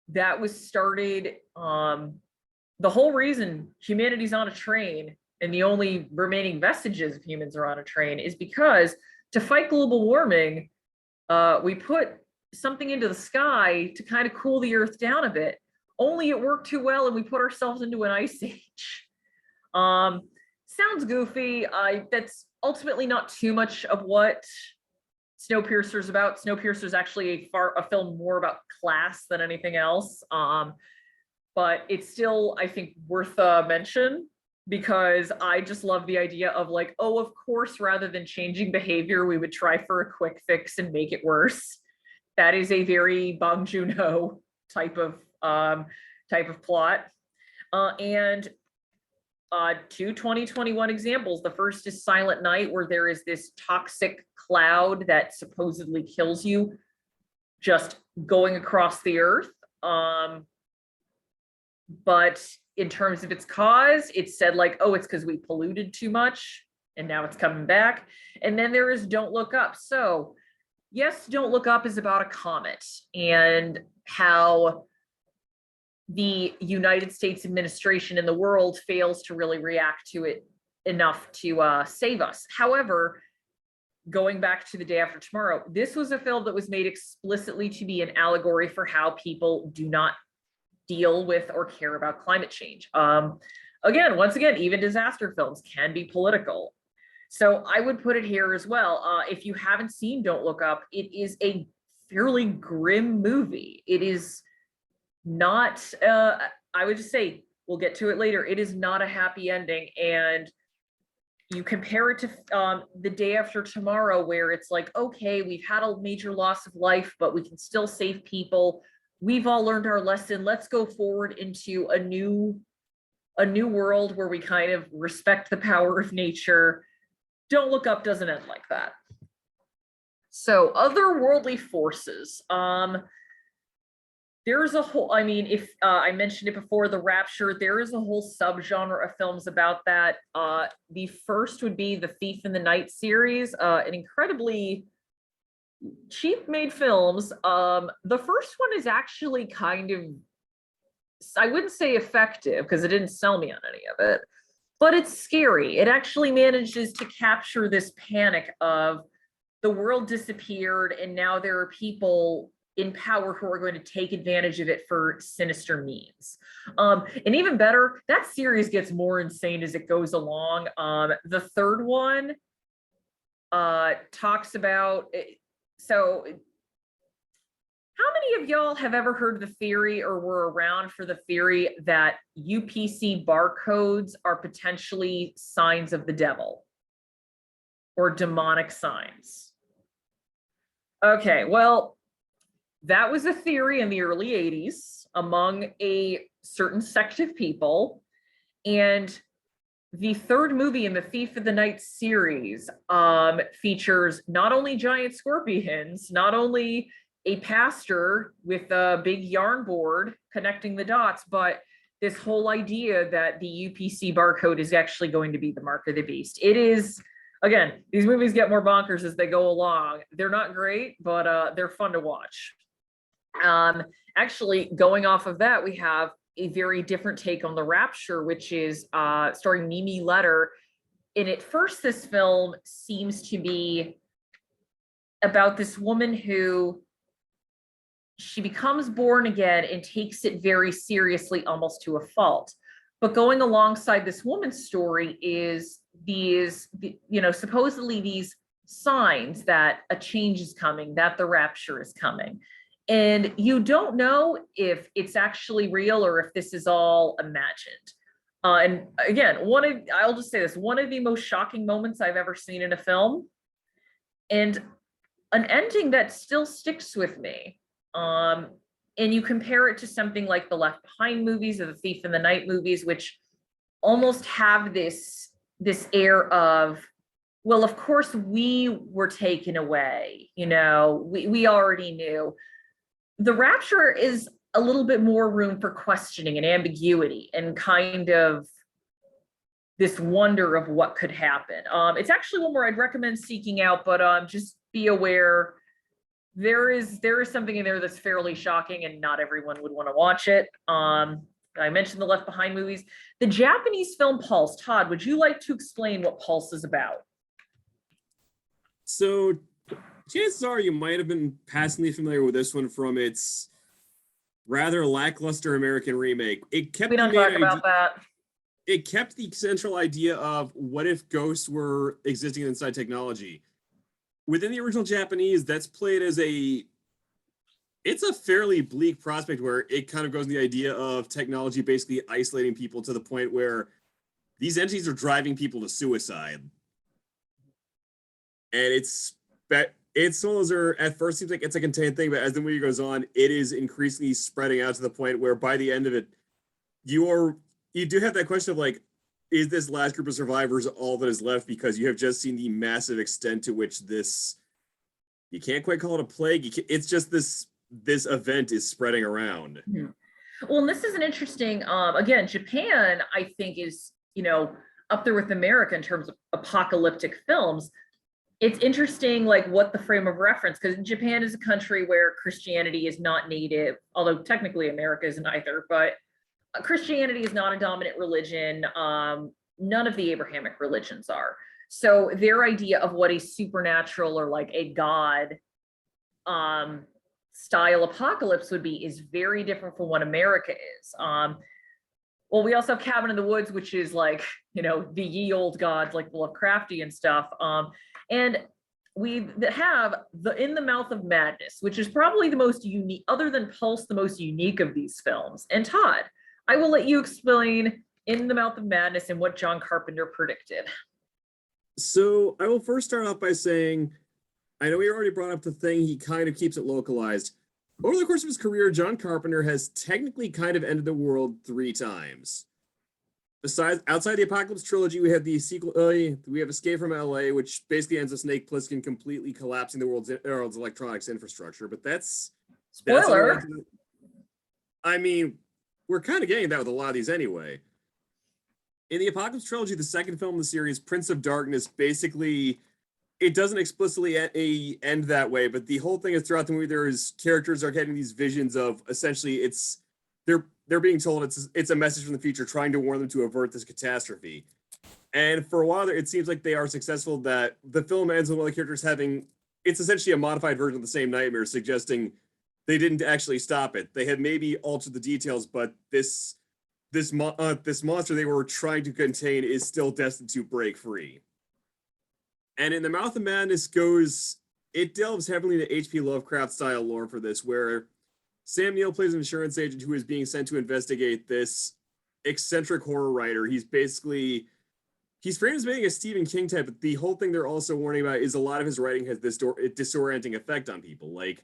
that was started, the whole reason humanity's on a train and the only remaining vestiges of humans are on a train is because to fight global warming, we put something into the sky to kind of cool the Earth down a bit. Only it worked too well and we put ourselves into an ice age. Sounds goofy. That's ultimately not too much of what Snowpiercer is about. Snowpiercer is actually a film more about class than anything else. But it's still, I think, worth a mention. because I just love the idea of like, oh, of course, rather than changing behavior, we would try for a quick fix and make it worse. That is a very Bong Joon-ho type of plot. And two 2021 examples. The first is Silent Night, where there is this toxic cloud that supposedly kills you just going across the earth. But in terms of its cause, it said like, oh, it's because we polluted too much and now it's coming back. And then there is Don't Look Up. So yes, Don't Look Up is about a comet and how the United States administration and the world fails to really react to it enough to save us. However, going back to The Day After Tomorrow, this was a film that was made explicitly to be an allegory for how people do not deal with or care about climate change. Once again, even disaster films can be political. So I would put it here as well. If you haven't seen Don't Look Up, it is a fairly grim movie. It is not, I would just say, we'll get to it later, it is not a happy ending. And you compare it to The Day After Tomorrow, where it's like, okay, we've had a major loss of life, but we can still save people. We've all learned our lesson. Let's go forward into a new world where we kind of respect the power of nature. Don't Look Up doesn't end like that. So otherworldly forces. There's a whole, I mean, if I mentioned it before, The Rapture, there is a whole subgenre of films about that. The first would be the Thief in the Night series, an incredibly cheap made films. The first one is actually kind of, I wouldn't say effective because it didn't sell me on any of it, but it's scary. It actually manages to capture this panic of the world disappeared and now there are people in power who are going to take advantage of it for sinister means. And even better, that series gets more insane as it goes along. The third one talks about, so how many of y'all have ever heard the theory or were around for the theory that UPC barcodes are potentially signs of the devil or demonic signs? Okay, well, that was a theory in the early 80s among a certain sect of people. And the third movie in the Thief of the Night series features not only giant scorpions, not only a pastor with a big yarn board connecting the dots, but this whole idea that the UPC barcode is actually going to be the mark of the beast. It is, again, these movies get more bonkers as they go along. They're not great, but they're fun to watch. Actually, going off of that, we have a very different take on The Rapture, which is starring Mimi Leder. And at first, this film seems to be about this woman who she becomes born again and takes it very seriously, almost to a fault. But going alongside this woman's story is these, supposedly these signs that a change is coming, that the rapture is coming. And you don't know if it's actually real or if this is all imagined. And again, I'll just say this, one of the most shocking moments I've ever seen in a film, and an ending that still sticks with me. And you compare it to something like the Left Behind movies or the Thief in the Night movies, which almost have this air of, well, of course we were taken away, we already knew. The Rapture is a little bit more room for questioning and ambiguity and kind of this wonder of what could happen. It's actually one where I'd recommend seeking out, but just be aware there is something in there that's fairly shocking and not everyone would want to watch it. I mentioned the Left Behind movies. The Japanese film Pulse. Todd, would you like to explain what Pulse is about? So chances are you might have been passingly familiar with this one from its rather lackluster American remake. We don't talk about that. It kept the central idea of what if ghosts were existing inside technology. Within the original Japanese, that's played as it's a fairly bleak prospect where it kind of goes in the idea of technology basically isolating people to the point where these entities are driving people to suicide. And it's one of those are at first seems like it's a contained thing, but as the movie goes on, it is increasingly spreading out to the point where by the end of it, you do have that question of like, is this last group of survivors all that is left? Because you have just seen the massive extent to which this, you can't quite call it a plague. It's just this event is spreading around. Mm-hmm. Well, and this is an interesting, again, Japan, I think is, up there with America in terms of apocalyptic films. It's interesting, like what the frame of reference, because Japan is a country where Christianity is not native, although technically America isn't either, but Christianity is not a dominant religion. None of the Abrahamic religions are. So their idea of what a supernatural or like a God style apocalypse would be is very different from what America is. Well, we also have Cabin in the Woods, which is like, the ye old gods, like Lovecraftian stuff. And we have the In the Mouth of Madness, which is probably the most unique, other than Pulse, the most unique of these films. And Todd, I will let you explain In the Mouth of Madness and what John Carpenter predicted. So I will first start off by saying, I know we already brought up the thing, he kind of keeps it localized. Over the course of his career, John Carpenter has technically kind of ended the world 3 times. Besides, outside the Apocalypse trilogy, we have the sequel. We have Escape from LA, which basically ends with Snake Plissken completely collapsing the world's electronics infrastructure. But that's spoiler. I mean, we're kind of getting that with a lot of these anyway. In the Apocalypse trilogy, the second film in the series, Prince of Darkness, basically, it doesn't explicitly end that way, but the whole thing is throughout the movie, there's characters are getting these visions of essentially they're being told it's a message from the future trying to warn them to avert this catastrophe. And for a while there, it seems like they are successful, that the film ends with one of the characters it's essentially a modified version of the same nightmare, suggesting they didn't actually stop it. They had maybe altered the details, but this monster they were trying to contain is still destined to break free. And In the Mouth of Madness it delves heavily into H.P. Lovecraft style lore for this, where Sam Neill plays an insurance agent who is being sent to investigate this eccentric horror writer. He's framed as being a Stephen King type, but the whole thing they're also warning about is a lot of his writing has this disorienting effect on people. Like,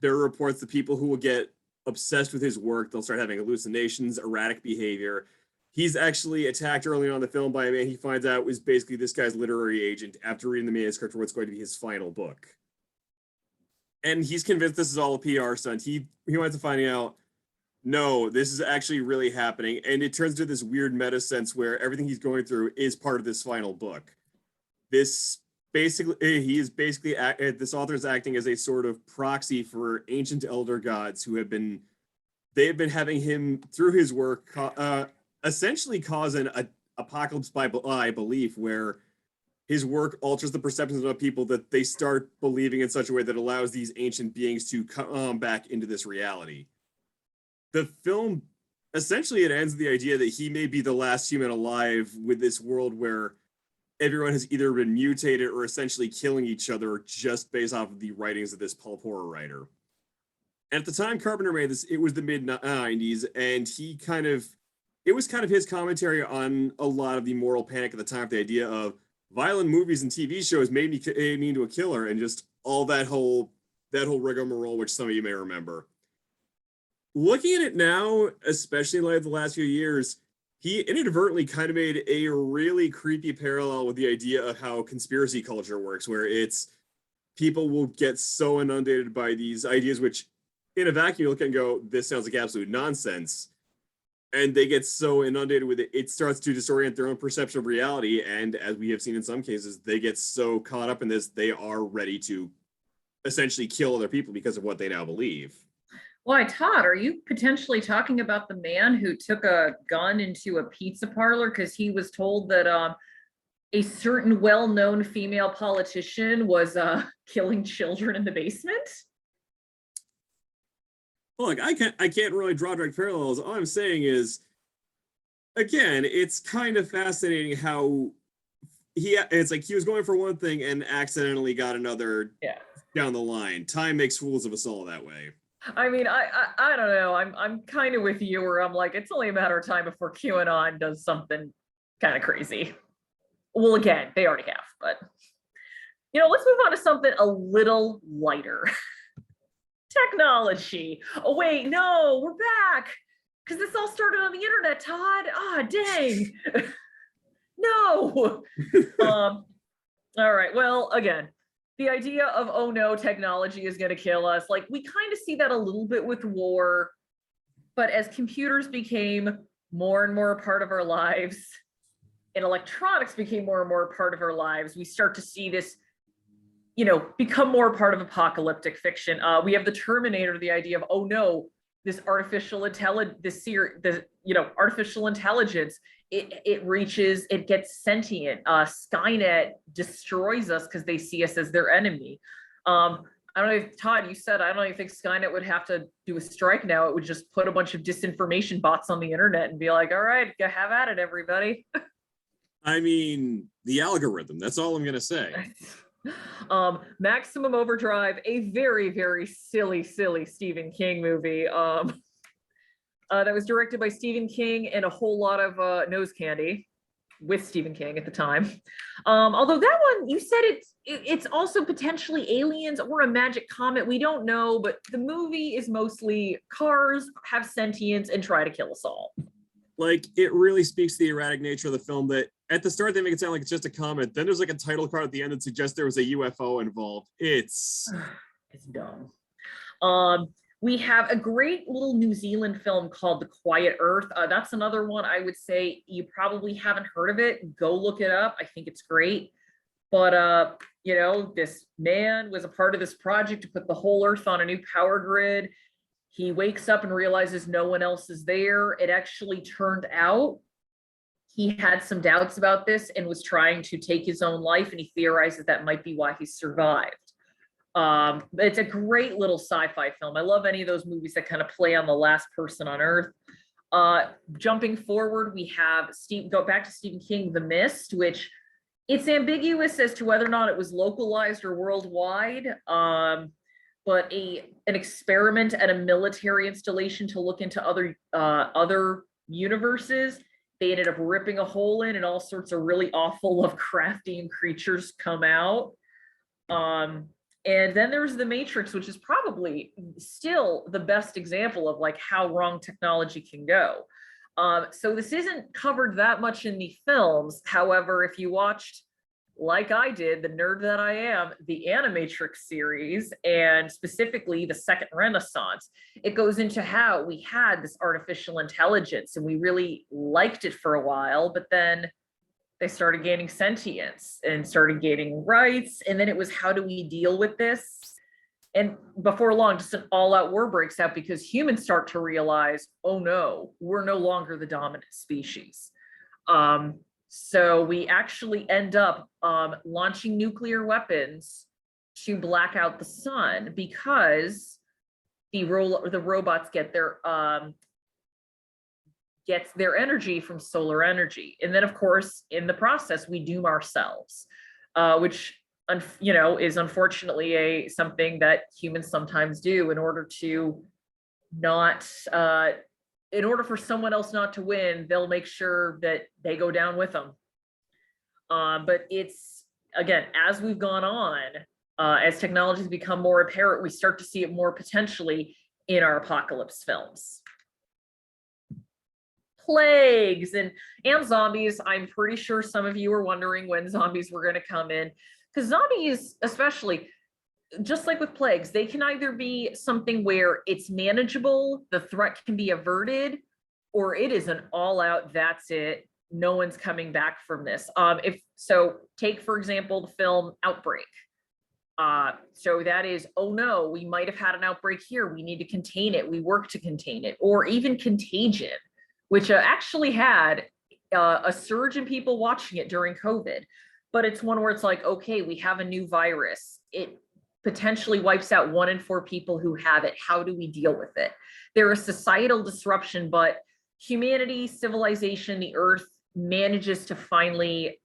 there are reports that people who will get obsessed with his work, they'll start having hallucinations, erratic behavior. He's actually attacked early on in the film by a man he finds out was basically this guy's literary agent after reading the manuscript for what's going to be his final book. And he's convinced this is all a PR stunt. He winds up finding out, no, this is actually really happening. And it turns into this weird meta sense where everything he's going through is part of this final book. This author is acting as a sort of proxy for ancient elder gods who have been having him, through his work, essentially cause an apocalypse by belief, where his work alters the perceptions of people that they start believing in such a way that allows these ancient beings to come back into this reality. The film, essentially, it ends with the idea that he may be the last human alive with this world where everyone has either been mutated or essentially killing each other just based off of the writings of this pulp horror writer. And at the time Carpenter made this, it was the mid-90s, and it was kind of his commentary on a lot of the moral panic at the time, the idea of violent movies and TV shows made me into a killer, and just all that whole rigmarole, which some of you may remember. Looking at it now, especially in light of the last few years, he inadvertently kind of made a really creepy parallel with the idea of how conspiracy culture works, where it's people will get so inundated by these ideas, which in a vacuum you look at and go, this sounds like absolute nonsense. And they get so inundated with it, it starts to disorient their own perception of reality. And as we have seen in some cases, they get so caught up in this, they are ready to essentially kill other people because of what they now believe. Why, Todd, are you potentially talking about the man who took a gun into a pizza parlor because he was told that a certain well-known female politician was killing children in the basement? Well, I can't really draw direct parallels. All I'm saying is, again, it's kind of fascinating how it's like he was going for one thing and accidentally got another down the line. Time makes fools of us all that way. I mean, I don't know. I'm kind of with you, where I'm like, it's only a matter of time before QAnon does something kind of crazy. Well, again, they already have, but let's move on to something a little lighter. Technology. Oh, wait, no, we're back. Because this all started on the internet, Todd. Ah, dang. No. All right. Well, again, the idea of, oh no, technology is going to kill us. Like, we kind of see that a little bit with war, but as computers became more and more a part of our lives, and electronics became more and more a part of our lives, we start to see this, become more part of apocalyptic fiction. We have the Terminator, the idea of, oh no, this artificial intelligence, artificial intelligence, it gets sentient. Skynet destroys us because they see us as their enemy. I don't know if, Todd, you said, I don't even think Skynet would have to do a strike now. It would just put a bunch of disinformation bots on the internet and be like, all right, have at it, everybody. I mean, the algorithm, that's all I'm going to say. Maximum Overdrive, a very, very silly Stephen King movie. That was directed by Stephen King and a whole lot of nose candy with Stephen King at the time. Although that one, you said it's also potentially aliens or a magic comet. We don't know, but the movie is mostly cars have sentience and try to kill us all. Like, it really speaks to the erratic nature of the film that at the start they make it sound like it's just a comet. Then there's like a title card at the end that suggests there was a UFO involved. It's dumb. We have a great little New Zealand film called The Quiet Earth. That's another one I would say you probably haven't heard of it. Go look it up. I think it's great. But this man was a part of this project to put the whole Earth on a new power grid. He wakes up and realizes no one else is there. It actually turned out he had some doubts about this and was trying to take his own life, and he theorizes that might be why he survived. It's a great little sci-fi film. I love any of those movies that kind of play on the last person on Earth. Jumping forward, we have go back to Stephen King, The Mist, which it's ambiguous as to whether or not it was localized or worldwide. But an experiment at a military installation to look into other universes. They ended up ripping a hole in, and all sorts of really awful Lovecraftian creatures come out. And then there's The Matrix, which is probably still the best example of like how wrong technology can go. So this isn't covered that much in the films. However, if you watched, like I did, the nerd that I am, the Animatrix series, and specifically the Second Renaissance, it goes into how we had this artificial intelligence and we really liked it for a while, but then they started gaining sentience and started gaining rights. And then it was, how do we deal with this? And before long, just an all-out war breaks out because humans start to realize, oh no, we're no longer the dominant species. So we actually end up launching nuclear weapons to black out the sun because the robots get their energy from solar energy. And then, of course, in the process, we doom ourselves, which is unfortunately something that humans sometimes do in order to not in order for someone else not to win, they'll make sure that they go down with them. But it's, again, as we've gone on, as technologies become more apparent, we start to see it more potentially in our apocalypse films. Plagues and zombies. I'm pretty sure some of you are wondering when zombies were going to come in, because zombies, especially, just like with plagues, they can either be something where it's manageable, the threat can be averted, or it is an all-out, that's it, no one's coming back from this. Take, for example, the film Outbreak. So that is, oh no, we might have had an outbreak here, we need to contain it, we work to contain it. Or even Contagion, which actually had a surge in people watching it during COVID. But it's one where it's like, okay, we have a new virus. It potentially wipes out 1 in 4 people who have it. How do we deal with it? There is societal disruption, but humanity, civilization, the earth manages to finally,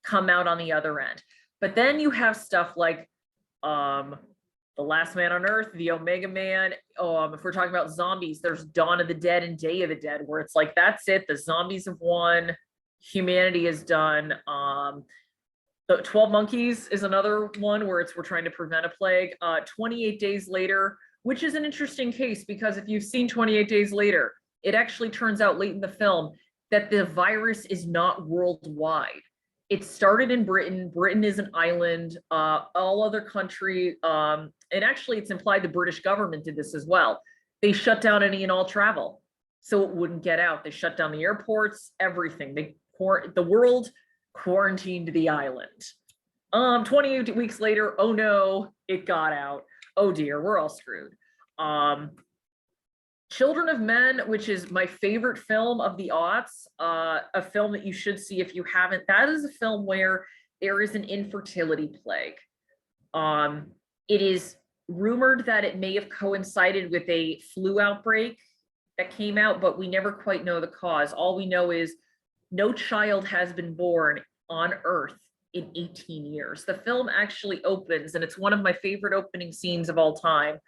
come out on the other end. But then you have stuff like The Last Man on Earth, The Omega Man. If we're talking about zombies, there's Dawn of the Dead and Day of the Dead, where it's like, that's it, the zombies have won. humanity has done. The 12 Monkeys is another one where we're trying to prevent a plague. 28 Days Later, which is an interesting case because if you've seen 28 Days Later, it actually turns out late in the film that the virus is not worldwide. It started in Britain. Britain is an island. All other country, and actually it's implied the British government did this as well. They shut down any and all travel so it wouldn't get out. They shut down the airports, everything. The world quarantined the island. 28 weeks later, oh no, it got out. Oh dear, we're all screwed. Children of Men, which is my favorite film of the aughts, a film that you should see if you haven't. That is a film where there is an infertility plague. It is rumored that it may have coincided with a flu outbreak that came out, but we never quite know the cause. All we know is no child has been born on Earth in 18 years. The film actually opens, and it's one of my favorite opening scenes of all time.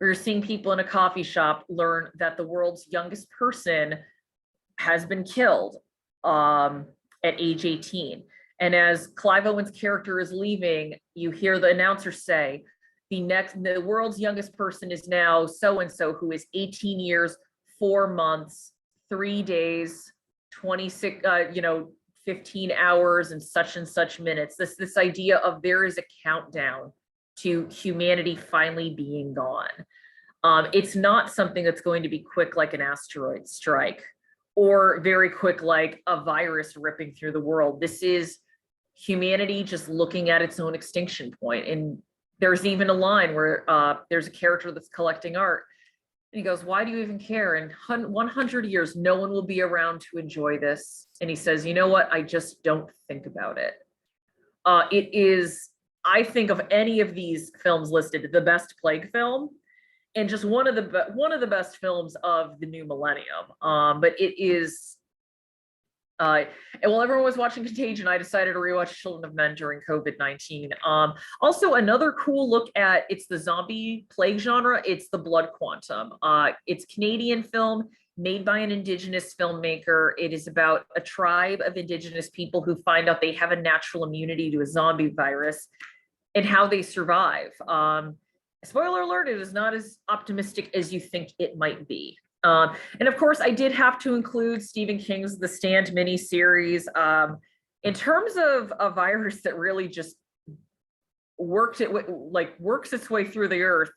We're seeing people in a coffee shop learn that the world's youngest person has been killed at age 18. And as Clive Owen's character is leaving, you hear the announcer say, the world's youngest person is now so-and-so, who is 18 years, 4 months, 3 days, 26, 15 hours and such minutes. This idea of there is a countdown to humanity finally being gone. It's not something that's going to be quick like an asteroid strike or very quick like a virus ripping through the world. This is humanity just looking at its own extinction point. And there's even a line where there's a character that's collecting art. And he goes, why do you even care? In 100 years, no one will be around to enjoy this. And he says, you know what? I just don't think about it. It is, I think of any of these films listed, the best plague film, and just one of the best films of the new millennium. But it is, and while everyone was watching Contagion, I decided to rewatch Children of Men during COVID-19. Also, another cool look at, it's the zombie plague genre. It's The Blood Quantum. It's a Canadian film made by an Indigenous filmmaker. It is about a tribe of Indigenous people who find out they have a natural immunity to a zombie virus and how they survive. Spoiler alert, it is not as optimistic as you think it might be. And of course, I did have to include Stephen King's The Stand miniseries. In terms of a virus that really just works its way through the earth,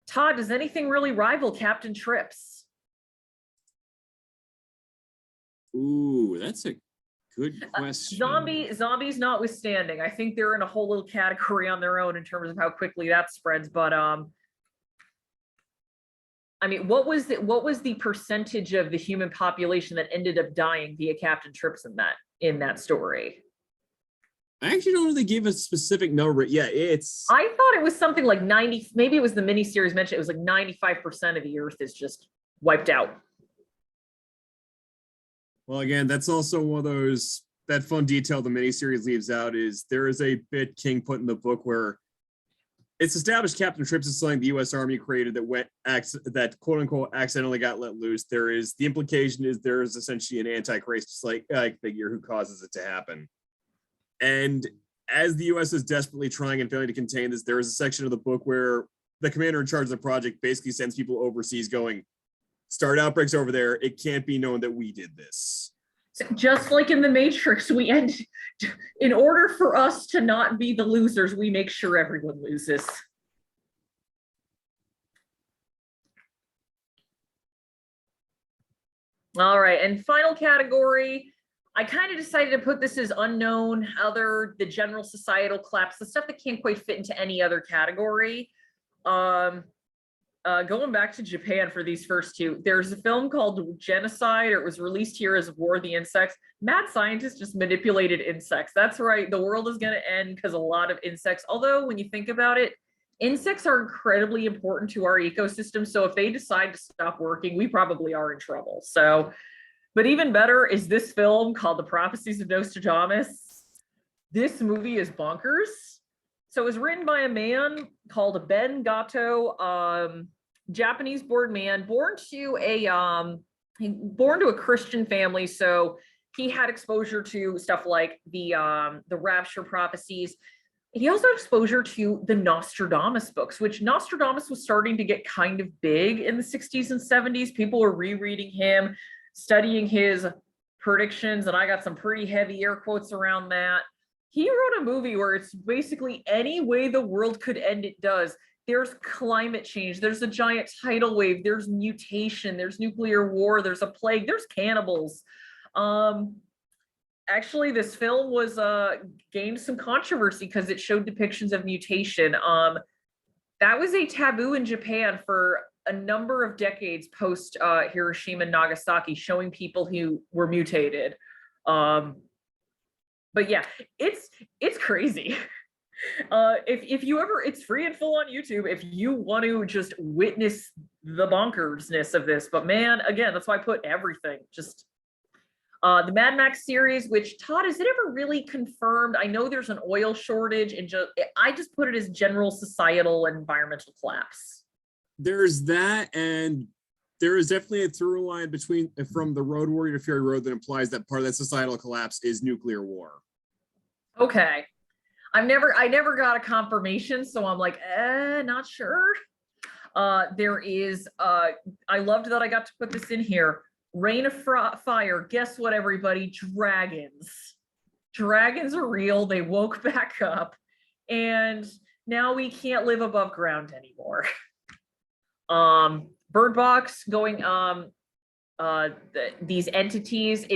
Todd, does anything really rival Captain Trips? Ooh, that's a good question. Zombies notwithstanding, I think they're in a whole little category on their own in terms of how quickly that spreads. But I mean, what was the percentage of the human population that ended up dying via Captain Trips in that story? I actually don't know if they gave a specific number. Yeah, I thought it was something like 90. Maybe it was the miniseries mentioned. It was like 95% of the Earth is just wiped out. Well, again, that's also one of those, that fun detail the miniseries leaves out is there is a bit King put in the book where it's established Captain Trips is something the U.S. Army created that quote unquote accidentally got let loose. The implication is there is essentially an anti-Christ figure who causes it to happen. And as the U.S. is desperately trying and failing to contain this, there is a section of the book where the commander in charge of the project basically sends people overseas going, start outbreaks over there. It can't be known that we did this. Just like in The Matrix, in order for us to not be the losers, we make sure everyone loses. All right, and final category, I kind of decided to put this as unknown, the general societal collapse, the stuff that can't quite fit into any other category. Going back to Japan for these first two, there's a film called Genocide, or it was released here as War of the Insects. Mad scientists just manipulated insects. That's right, the world is going to end because a lot of insects, although when you think about it, insects are incredibly important to our ecosystem. So if they decide to stop working, we probably are in trouble. So, but even better is this film called The Prophecies of Nostradamus. This movie is bonkers. So it was written by a man called Ben Gatto, Japanese-born man, born to a Christian family. So he had exposure to stuff like the rapture prophecies. He also had exposure to the Nostradamus books, which Nostradamus was starting to get kind of big in the 60s and 70s. People were rereading him, studying his predictions, and I got some pretty heavy air quotes around that. He wrote a movie where it's basically any way the world could end, it does. There's climate change, there's a giant tidal wave, there's mutation, there's nuclear war, there's a plague, there's cannibals. Actually, this film was gained some controversy because it showed depictions of mutation. That was a taboo in Japan for a number of decades post Hiroshima and Nagasaki, showing people who were mutated. But yeah, it's crazy. If you ever, it's free and full on YouTube if you want to just witness the bonkersness of this. But man, again, that's why I put everything. Just the Mad Max series, which, Todd, is it ever really confirmed? I know there's an oil shortage, and I just put it as general societal and environmental collapse. There's that, and there is definitely a through line from the Road Warrior to Fury Road that implies that part of that societal collapse is nuclear war. Okay. I never got a confirmation, so I'm like, not sure. There is, I loved that I got to put this in here. Rain of Fire. Guess what, everybody? Dragons. Dragons are real. They woke back up, and now we can't live above ground anymore. Bird Box going, these entities,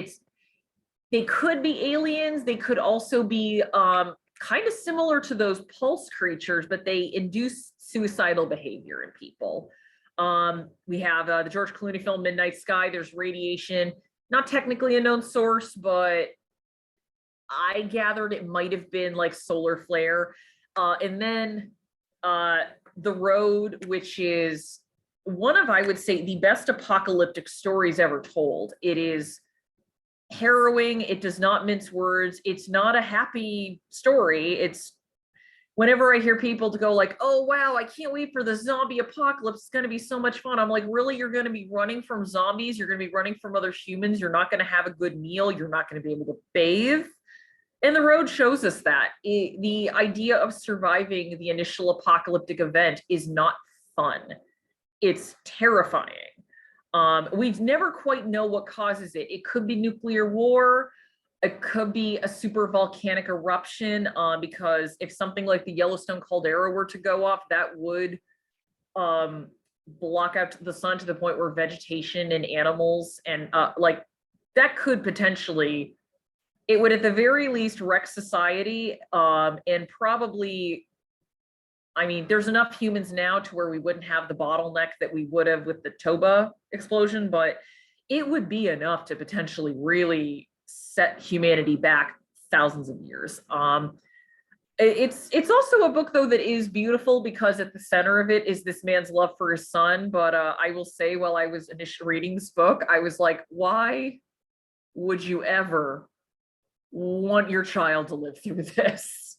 they could be aliens. They could also be kind of similar to those pulse creatures, but they induce suicidal behavior in people. We have the George Clooney film Midnight Sky. There's radiation, not technically a known source, but I gathered it might have been like solar flare. And then The Road, which is one of, I would say, the best apocalyptic stories ever told. It is harrowing. It does not mince words. It's not a happy story. It's, whenever I hear people to go like, oh, wow, I can't wait for the zombie apocalypse. It's going to be so much fun. I'm like, really? You're going to be running from zombies? You're going to be running from other humans? You're not going to have a good meal? You're not going to be able to bathe? And The Road shows us that. The idea of surviving the initial apocalyptic event is not fun. It's terrifying. We never quite know what causes it. It could be nuclear war. It could be a super volcanic eruption, because if something like the Yellowstone caldera were to go off, that would block out the sun to the point where vegetation and animals and like that could potentially, it would at the very least wreck society, and probably, I mean, there's enough humans now to where we wouldn't have the bottleneck that we would have with the Toba explosion, but it would be enough to potentially really set humanity back thousands of years. It's also a book, though, that is beautiful because at the center of it is this man's love for his son. But I will say, while I was initially reading this book, I was like, why would you ever want your child to live through this?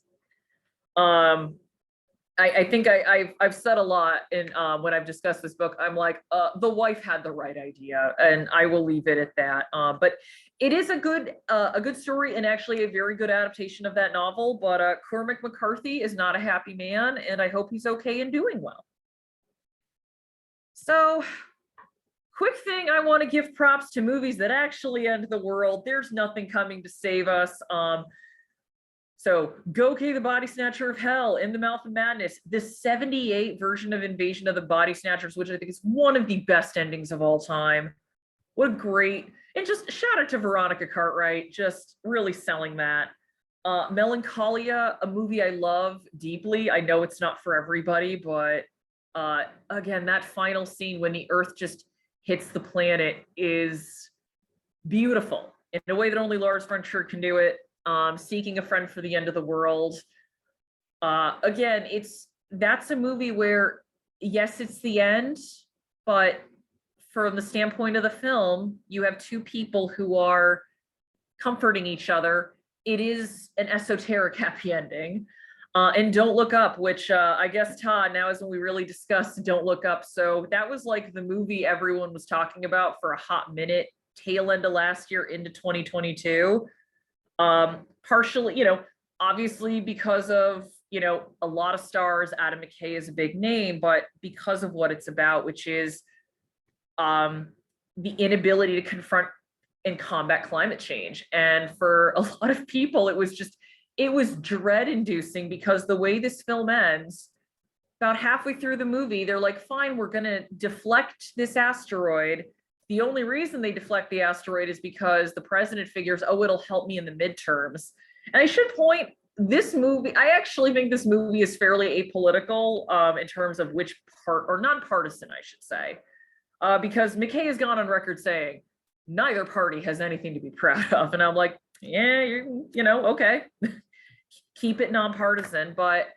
I think I've said a lot in when I've discussed this book. I'm like, the wife had the right idea, and I will leave it at that. But it is a good story, and actually a very good adaptation of that novel. But Cormac McCarthy is not a happy man, and I hope he's okay and doing well. So, quick thing, I want to give props to movies that actually end the world. There's nothing coming to save us. So Gokey, the Body Snatcher of Hell, In the Mouth of Madness, the 78 version of Invasion of the Body Snatchers, which I think is one of the best endings of all time. What a great, and just shout out to Veronica Cartwright, just really selling that. Melancholia, a movie I love deeply. I know it's not for everybody, but again, that final scene when the Earth just hits the planet is beautiful in a way that only Lars von Trier can do it. Seeking a Friend for the End of the World. Again, that's a movie where, yes, it's the end, but from the standpoint of the film, you have two people who are comforting each other. It is an esoteric happy ending. And Don't Look Up, which I guess, Todd, now is when we really discussed Don't Look Up. So that was like the movie everyone was talking about for a hot minute tail end of last year into 2022. Partially, obviously because of, a lot of stars. Adam McKay is a big name, but because of what it's about, which is the inability to confront and combat climate change. And for a lot of people, it was dread inducing, because the way this film ends, about halfway through the movie, they're like, fine, we're going to deflect this asteroid. The only reason they deflect the asteroid is because the president figures, oh, it'll help me in the midterms. And I should point, this movie, I actually think this movie is fairly apolitical in terms of which part, or nonpartisan, I should say, because McKay has gone on record saying neither party has anything to be proud of. And I'm like, yeah, okay, keep it nonpartisan. But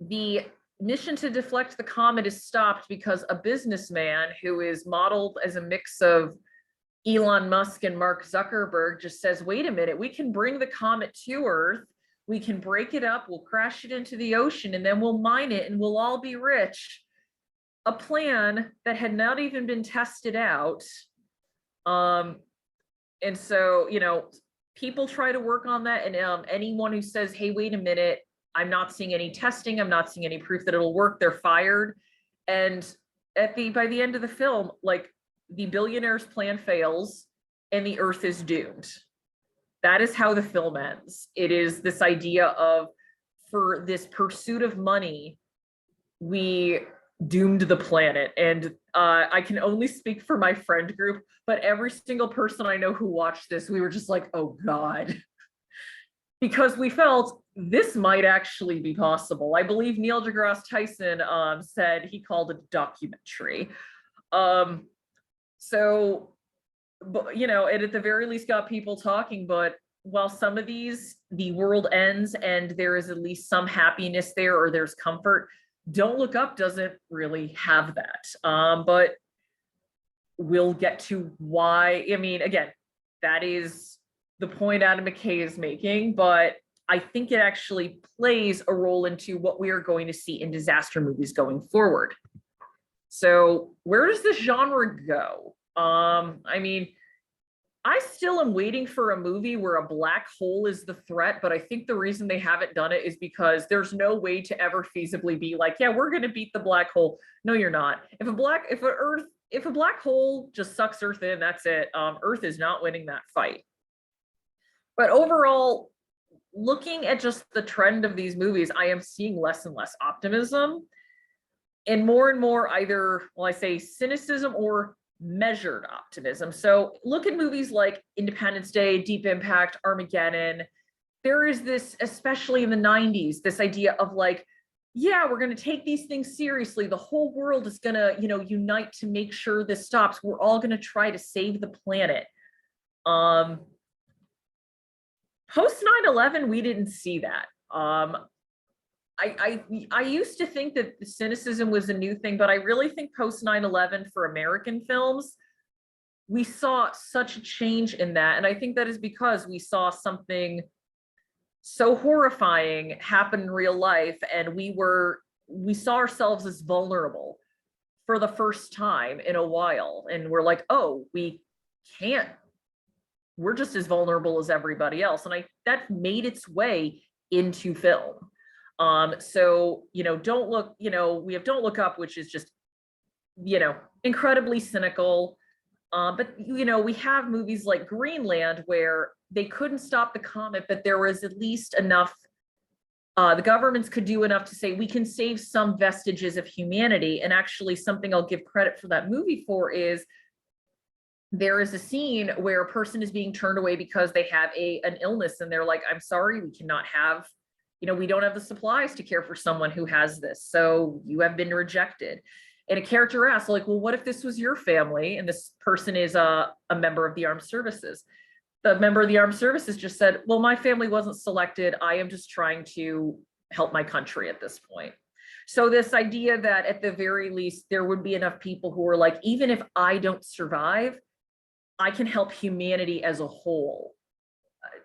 the mission to deflect the comet is stopped because a businessman who is modeled as a mix of Elon Musk and Mark Zuckerberg just says, wait a minute, we can bring the comet to Earth, we can break it up, we'll crash it into the ocean, and then we'll mine it and we'll all be rich. A plan that had not even been tested out. And so, people try to work on that, and anyone who says, hey, wait a minute, I'm not seeing any testing, I'm not seeing any proof that it'll work, they're fired. And by the end of the film, like, the billionaire's plan fails and the Earth is doomed. That is how the film ends. It is this idea of, for this pursuit of money, we doomed the planet. And I can only speak for my friend group, but every single person I know who watched this, we were just like, oh God. Because we felt this might actually be possible. I believe Neil deGrasse Tyson said he called it a documentary. So, but, it at the very least got people talking. But while some of these, the world ends and there is at least some happiness there, or there's comfort, Don't Look Up doesn't really have that. But we'll get to why. I mean, again, that is the point Adam McKay is making, but I think it actually plays a role into what we are going to see in disaster movies going forward. So where does this genre go? I mean, I still am waiting for a movie where a black hole is the threat, but I think the reason they haven't done it is because there's no way to ever feasibly be like, yeah, we're going to beat the black hole. No, you're not. If a black hole just sucks Earth in, that's it. Earth is not winning that fight. But overall, looking at just the trend of these movies, I am seeing less and less optimism and more either, well, I say cynicism or measured optimism. So look at movies like Independence Day, Deep Impact, Armageddon. There is this, especially in the 90s, this idea of like, yeah, we're going to take these things seriously. The whole world is going to, unite to make sure this stops. We're all going to try to save the planet. Post 9/11, we didn't see that. I used to think that the cynicism was a new thing, but I really think post 9/11 for American films, we saw such a change in that. And I think that is because we saw something so horrifying happen in real life, and we saw ourselves as vulnerable for the first time in a while. And we're like, oh, we're just as vulnerable as everybody else. And that made its way into film. So, Don't Look, we have Don't Look Up, which is just, incredibly cynical. But, we have movies like Greenland where they couldn't stop the comet, but there was at least enough, the governments could do enough to say, we can save some vestiges of humanity. And actually something I'll give credit for that movie for is there is a scene where a person is being turned away because they have an illness. And they're like, I'm sorry, we cannot have, we don't have the supplies to care for someone who has this. So you have been rejected. And a character asks, like, well, what if this was your family? And this person is a member of the armed services. The member of the armed services just said, well, my family wasn't selected. I am just trying to help my country at this point. So this idea that at the very least, there would be enough people who are like, even if I don't survive, I can help humanity as a whole.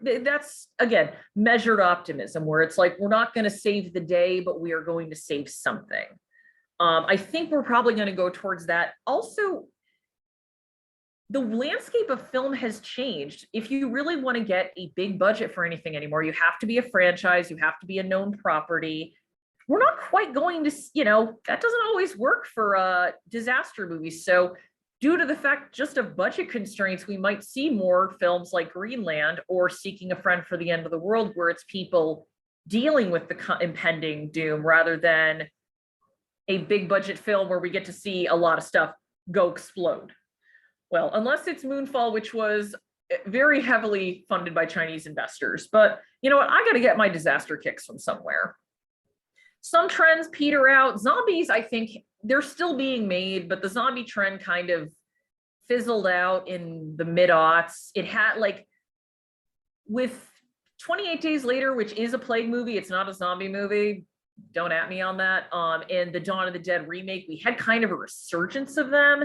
That's, again, measured optimism, where it's like, we're not going to save the day, but we are going to save something. I think we're probably going to go towards that. Also, the landscape of film has changed. If you really want to get a big budget for anything anymore, you have to be a franchise, you have to be a known property. We're not quite going to, that doesn't always work for disaster movies. So due to the fact just of budget constraints, we might see more films like Greenland or Seeking a Friend for the End of the World, where it's people dealing with the impending doom rather than a big budget film where we get to see a lot of stuff go explode. Well, unless it's Moonfall, which was very heavily funded by Chinese investors. But you know what? I got to get my disaster kicks from somewhere. Some trends peter out. Zombies, I think they're still being made, but the zombie trend kind of fizzled out in the mid-aughts. It had with 28 Days Later, which is a plague movie, it's not a zombie movie. Don't at me on that. And the Dawn of the Dead remake, we had kind of a resurgence of them.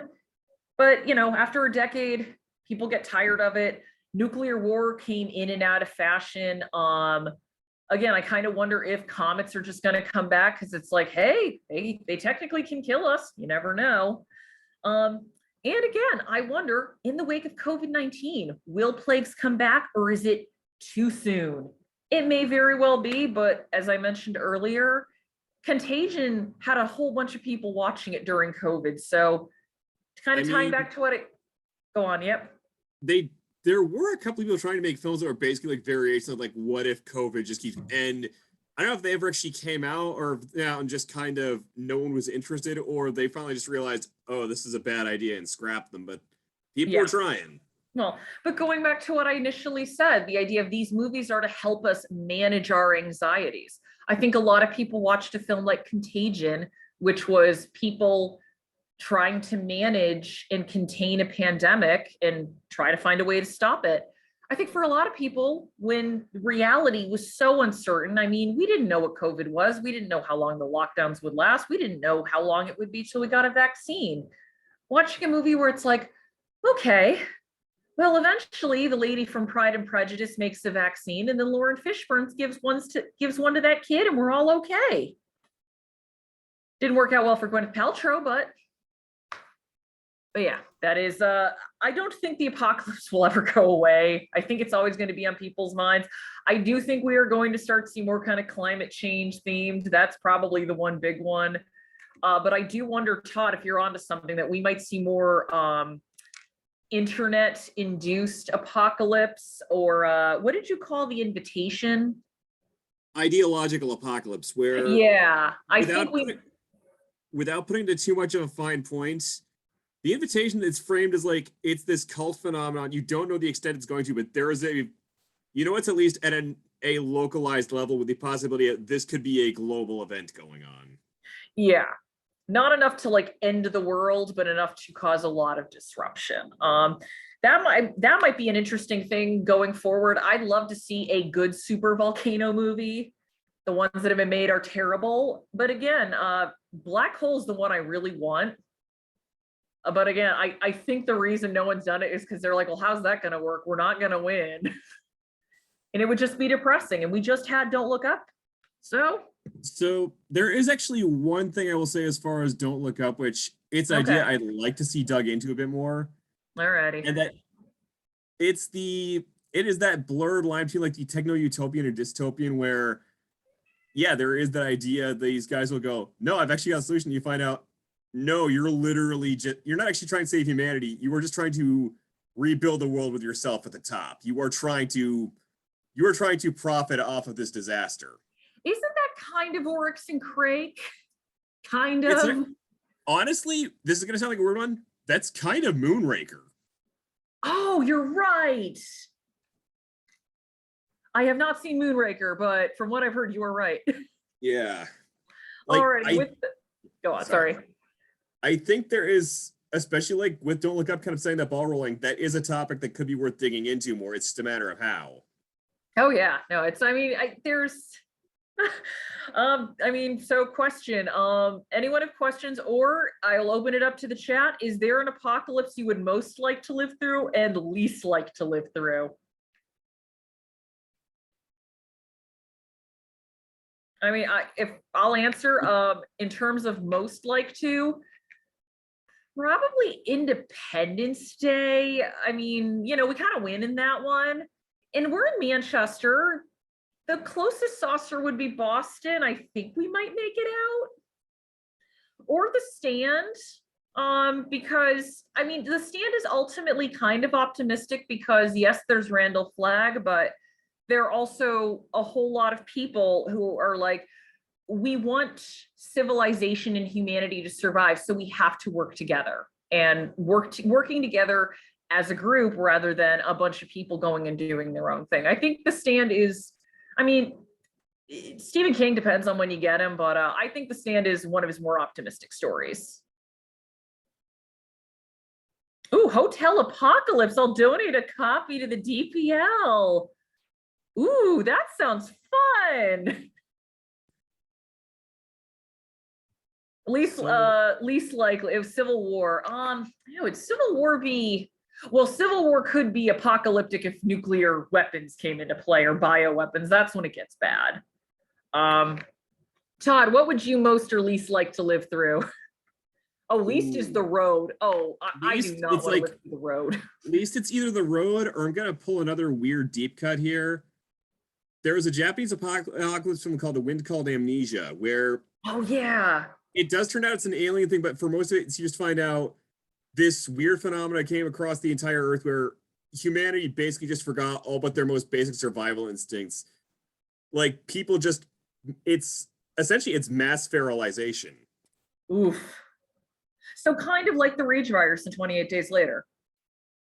But, after a decade, people get tired of it. Nuclear war came in and out of fashion. Again, I kind of wonder if comets are just going to come back because it's like, hey, they technically can kill us. You never know. And again, I wonder, in the wake of COVID-19, will plagues come back or is it too soon? It may very well be, but as I mentioned earlier, Contagion had a whole bunch of people watching it during COVID. So kind of tying back to what it go on. Yep. There were a couple of people trying to make films that were basically like variations of like what if COVID just keeps, and I don't know if they ever actually came out or and just kind of no one was interested, or they finally just realized, oh, this is a bad idea and scrapped them, but people were trying. Well, but going back to what I initially said, the idea of these movies are to help us manage our anxieties. I think a lot of people watched a film like Contagion, which was people trying to manage and contain a pandemic and try to find a way to stop it. I think for a lot of people, when reality was so uncertain, we didn't know what COVID was. We didn't know how long the lockdowns would last. We didn't know how long it would be till we got a vaccine. Watching a movie where it's like, okay, well, eventually the lady from Pride and Prejudice makes the vaccine and then Lauren Fishburne gives one to that kid and we're all okay. Didn't work out well for Gwyneth Paltrow, but yeah, that is, I don't think the apocalypse will ever go away. I think it's always going to be on people's minds. I do think we are going to start to see more kind of climate change themed. That's probably the one big one. But I do wonder, Todd, if you're onto something that we might see more internet induced apocalypse, or what did you call the invitation? Ideological apocalypse, where without putting to too much of a fine point, the invitation is framed as like it's this cult phenomenon. You don't know the extent it's going to, but there is it's at least at a localized level with the possibility that this could be a global event going on. Yeah, not enough to end the world, but enough to cause a lot of disruption. That might be an interesting thing going forward. I'd love to see a good super volcano movie. The ones that have been made are terrible, but again, Black Hole is the one I really want. But again, I think the reason no one's done it is because they're like, well, how's that going to work? We're not going to win. And it would just be depressing. And we just had Don't Look Up. So there is actually one thing I will say as far as Don't Look Up, which it's an idea I'd like to see dug into a bit more. Alrighty. And that it is that blurred line between like the techno-utopian and dystopian where, yeah, there is that idea these guys will go, no, I've actually got a solution. You find out, no, you're literally you're not actually trying to save humanity. You are just trying to rebuild the world with yourself at the top. You are trying to profit off of this disaster. Isn't that kind of Oryx and Crake? Kind of. Honestly, this is going to sound like a weird one. That's kind of Moonraker. Oh, you're right. I have not seen Moonraker, but from what I've heard, you are right. Yeah. All right. Go on. Sorry. I think there is, especially with Don't Look Up, kind of saying that ball rolling, that is a topic that could be worth digging into more. It's just a matter of how. Oh yeah, no, there's, so question, anyone have questions, or I'll open it up to the chat. Is there an apocalypse you would most like to live through and least like to live through? If I'll answer, in terms of most like to, Probably Independence Day. I mean, you know, we kind of win in that one. And we're in Manchester. The closest saucer would be Boston. I think we might make it out. Or The Stand. Because I mean, The Stand is ultimately kind of optimistic because yes, there's Randall Flagg, but there are also a whole lot of people who are like, we want civilization and humanity to survive, so we have to work together and working together as a group rather than a bunch of people going and doing their own thing. I think The Stand is, I mean, Stephen King depends on when you get him, but I think The Stand is one of his more optimistic stories. Ooh, Hotel Apocalypse. I'll donate a copy to the DPL. Ooh, that sounds fun. Least likely if Civil War. Would Civil War be, well, Civil War could be apocalyptic if nuclear weapons came into play or bioweapons. That's when it gets bad. Todd, what would you most or least like to live through? Oh, least is The Road. Oh, I do not want to live through The Road. Least it's either The Road or I'm gonna pull another weird deep cut here. There was a Japanese apocalypse film called The Wind Called Amnesia, where oh yeah, it does turn out it's an alien thing, but for most of it, you just find out this weird phenomena came across the entire Earth where humanity basically just forgot all but their most basic survival instincts. Like people just, it's essentially it's mass sterilization. Oof. So kind of like the Rage virus in 28 Days Later.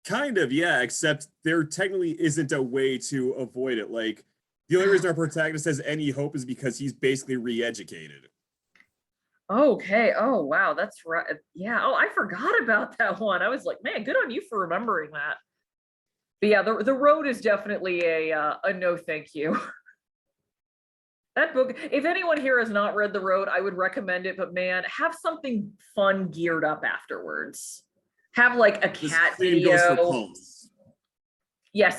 Kind of, yeah, except there technically isn't a way to avoid it. Like the only reason our protagonist has any hope is because he's basically re-educated. Okay. Oh, wow. That's right. Yeah. Oh, I forgot about that one. I was like, man, good on you for remembering that. But yeah, the Road is definitely a no thank you. That book, if anyone here has not read The Road, I would recommend it, but man, have something fun geared up afterwards. Have like a cat video. Yeah,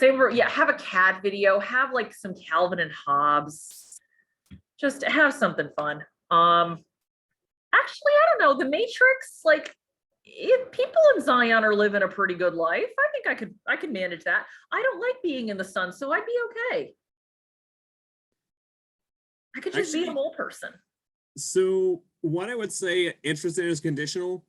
have a cat video, have like some Calvin and Hobbes. Just have something fun. Actually, I don't know. The Matrix, like, if people in Zion are living a pretty good life, I think I could manage that. I don't like being in the sun, so I'd be okay. I could just be a mole person. So what I would say interested is conditional.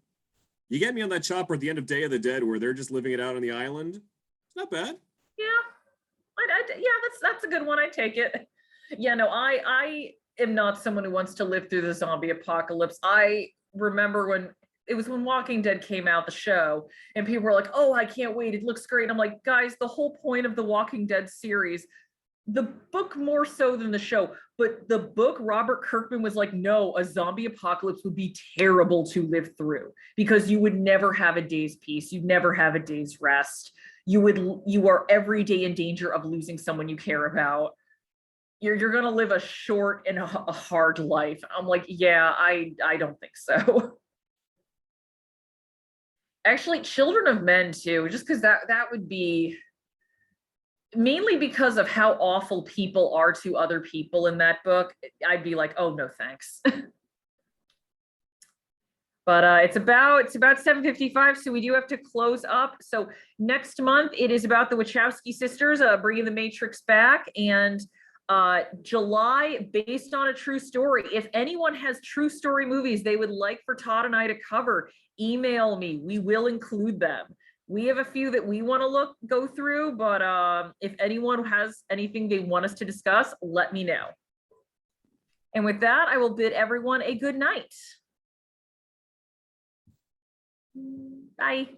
You get me on that chopper at the end of Day of the Dead where they're just living it out on the island. It's not bad. Yeah, that's a good one. I take it. Yeah, no, I am not someone who wants to live through the zombie apocalypse. I remember when Walking Dead came out, the show, and people were like, "Oh, I can't wait! It looks great." I'm like, guys, the whole point of the Walking Dead series, the book more so than the show, but the book, Robert Kirkman was like, no, a zombie apocalypse would be terrible to live through because you would never have a day's peace. You'd never have a day's rest. You are every day in danger of losing someone you care about. You're going to live a short and a hard life. I'm like, yeah, I don't think so. Actually, Children of Men too, just because that would be, mainly because of how awful people are to other people in that book, I'd be like, oh no, thanks. But it's about 7:55, so we do have to close up. So next month it is about the Wachowski sisters bringing the Matrix back, and July based on a true story. If anyone has true story movies they would like for Todd and I to cover, email me. We will include them. We have a few that we want to go through, but if anyone has anything they want us to discuss, let me know. And with that, I will bid everyone a good night. Bye.